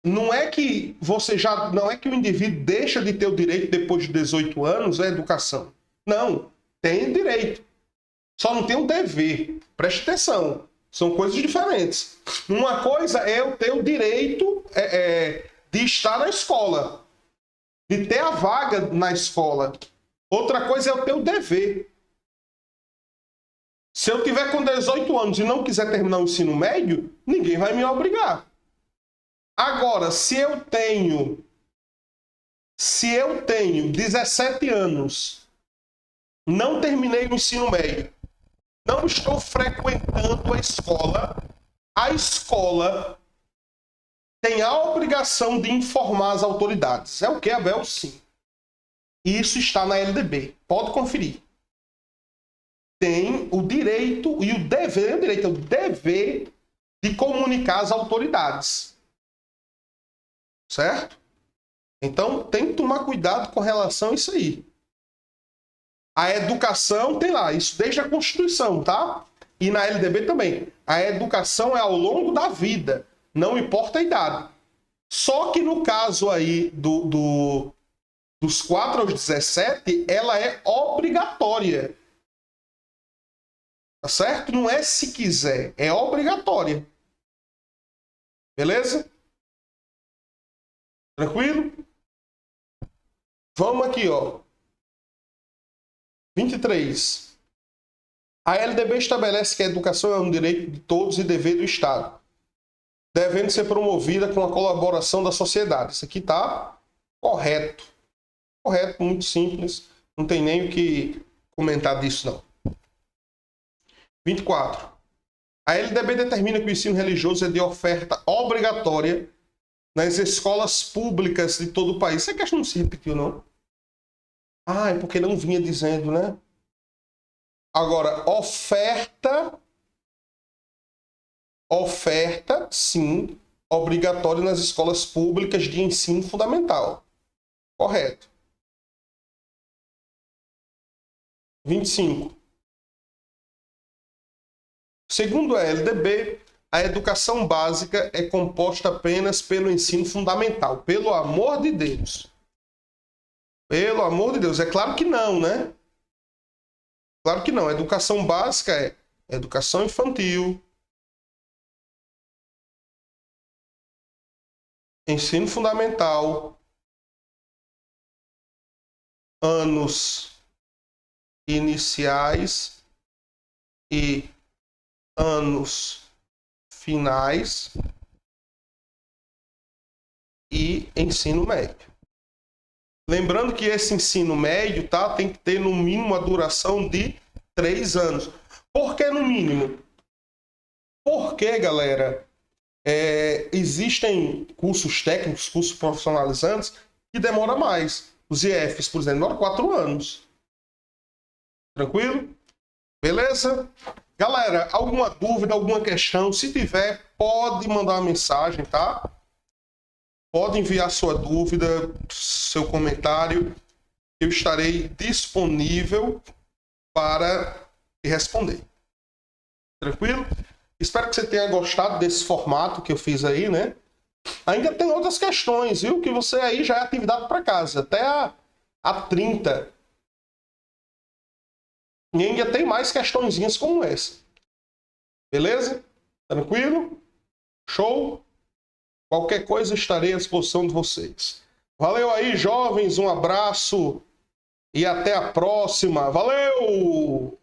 Não é que o indivíduo deixa de ter o direito depois de 18 anos à educação. Não, tem direito. Só não tem um dever. Preste atenção. São coisas diferentes. Uma coisa é eu ter o direito de estar na escola, de ter a vaga na escola. Outra coisa é eu ter o dever. Se eu tiver com 18 anos e não quiser terminar o ensino médio, ninguém vai me obrigar. Agora, se eu tenho 17 anos, não terminei o ensino médio, não estou frequentando a escola tem a obrigação de informar as autoridades. É o que, Abel? Sim. Isso está na LDB. Pode conferir. Tem o direito e o dever, o dever de comunicar às autoridades. Certo? Então, tem que tomar cuidado com relação a isso aí. A educação tem lá, isso desde a Constituição, tá? E na LDB também. A educação é ao longo da vida, não importa a idade. Só que no caso aí dos 4 aos 17, ela é obrigatória. Tá certo? Não é se quiser, é obrigatória. Beleza? Tranquilo? Vamos aqui, ó. 23. A LDB estabelece que a educação é um direito de todos e dever do Estado, devendo ser promovida com a colaboração da sociedade. Isso aqui tá correto. Correto, muito simples. Não tem nem o que comentar disso, não. 24. A LDB determina que o ensino religioso é de oferta obrigatória nas escolas públicas de todo o país. Essa questão não se repetiu, não? Ah, é porque não vinha dizendo, né? Agora, oferta, sim, obrigatória nas escolas públicas de ensino fundamental. Correto. 25. Segundo a LDB, a educação básica é composta apenas pelo ensino fundamental. Pelo amor de Deus. Pelo amor de Deus. É claro que não, né? Claro que não. A educação básica é educação infantil, ensino fundamental, anos iniciais e anos finais e ensino médio. Lembrando que esse ensino médio, tá, tem que ter no mínimo a duração de 3 anos. Por que no mínimo? Porque, galera, existem cursos técnicos, cursos profissionalizantes que demoram mais. Os IFs, por exemplo, demoram 4 anos. Tranquilo? Beleza? Galera, alguma dúvida, alguma questão? Se tiver, pode mandar uma mensagem, tá? Pode enviar sua dúvida, seu comentário. Eu estarei disponível para responder. Tranquilo? Espero que você tenha gostado desse formato que eu fiz aí, né? Ainda tem outras questões, viu? Que você aí já é atividade para casa. Até a 30. E ainda tem mais questõezinhas como essa. Beleza? Tranquilo? Show? Qualquer coisa estarei à disposição de vocês. Valeu aí, jovens. Um abraço e até a próxima. Valeu!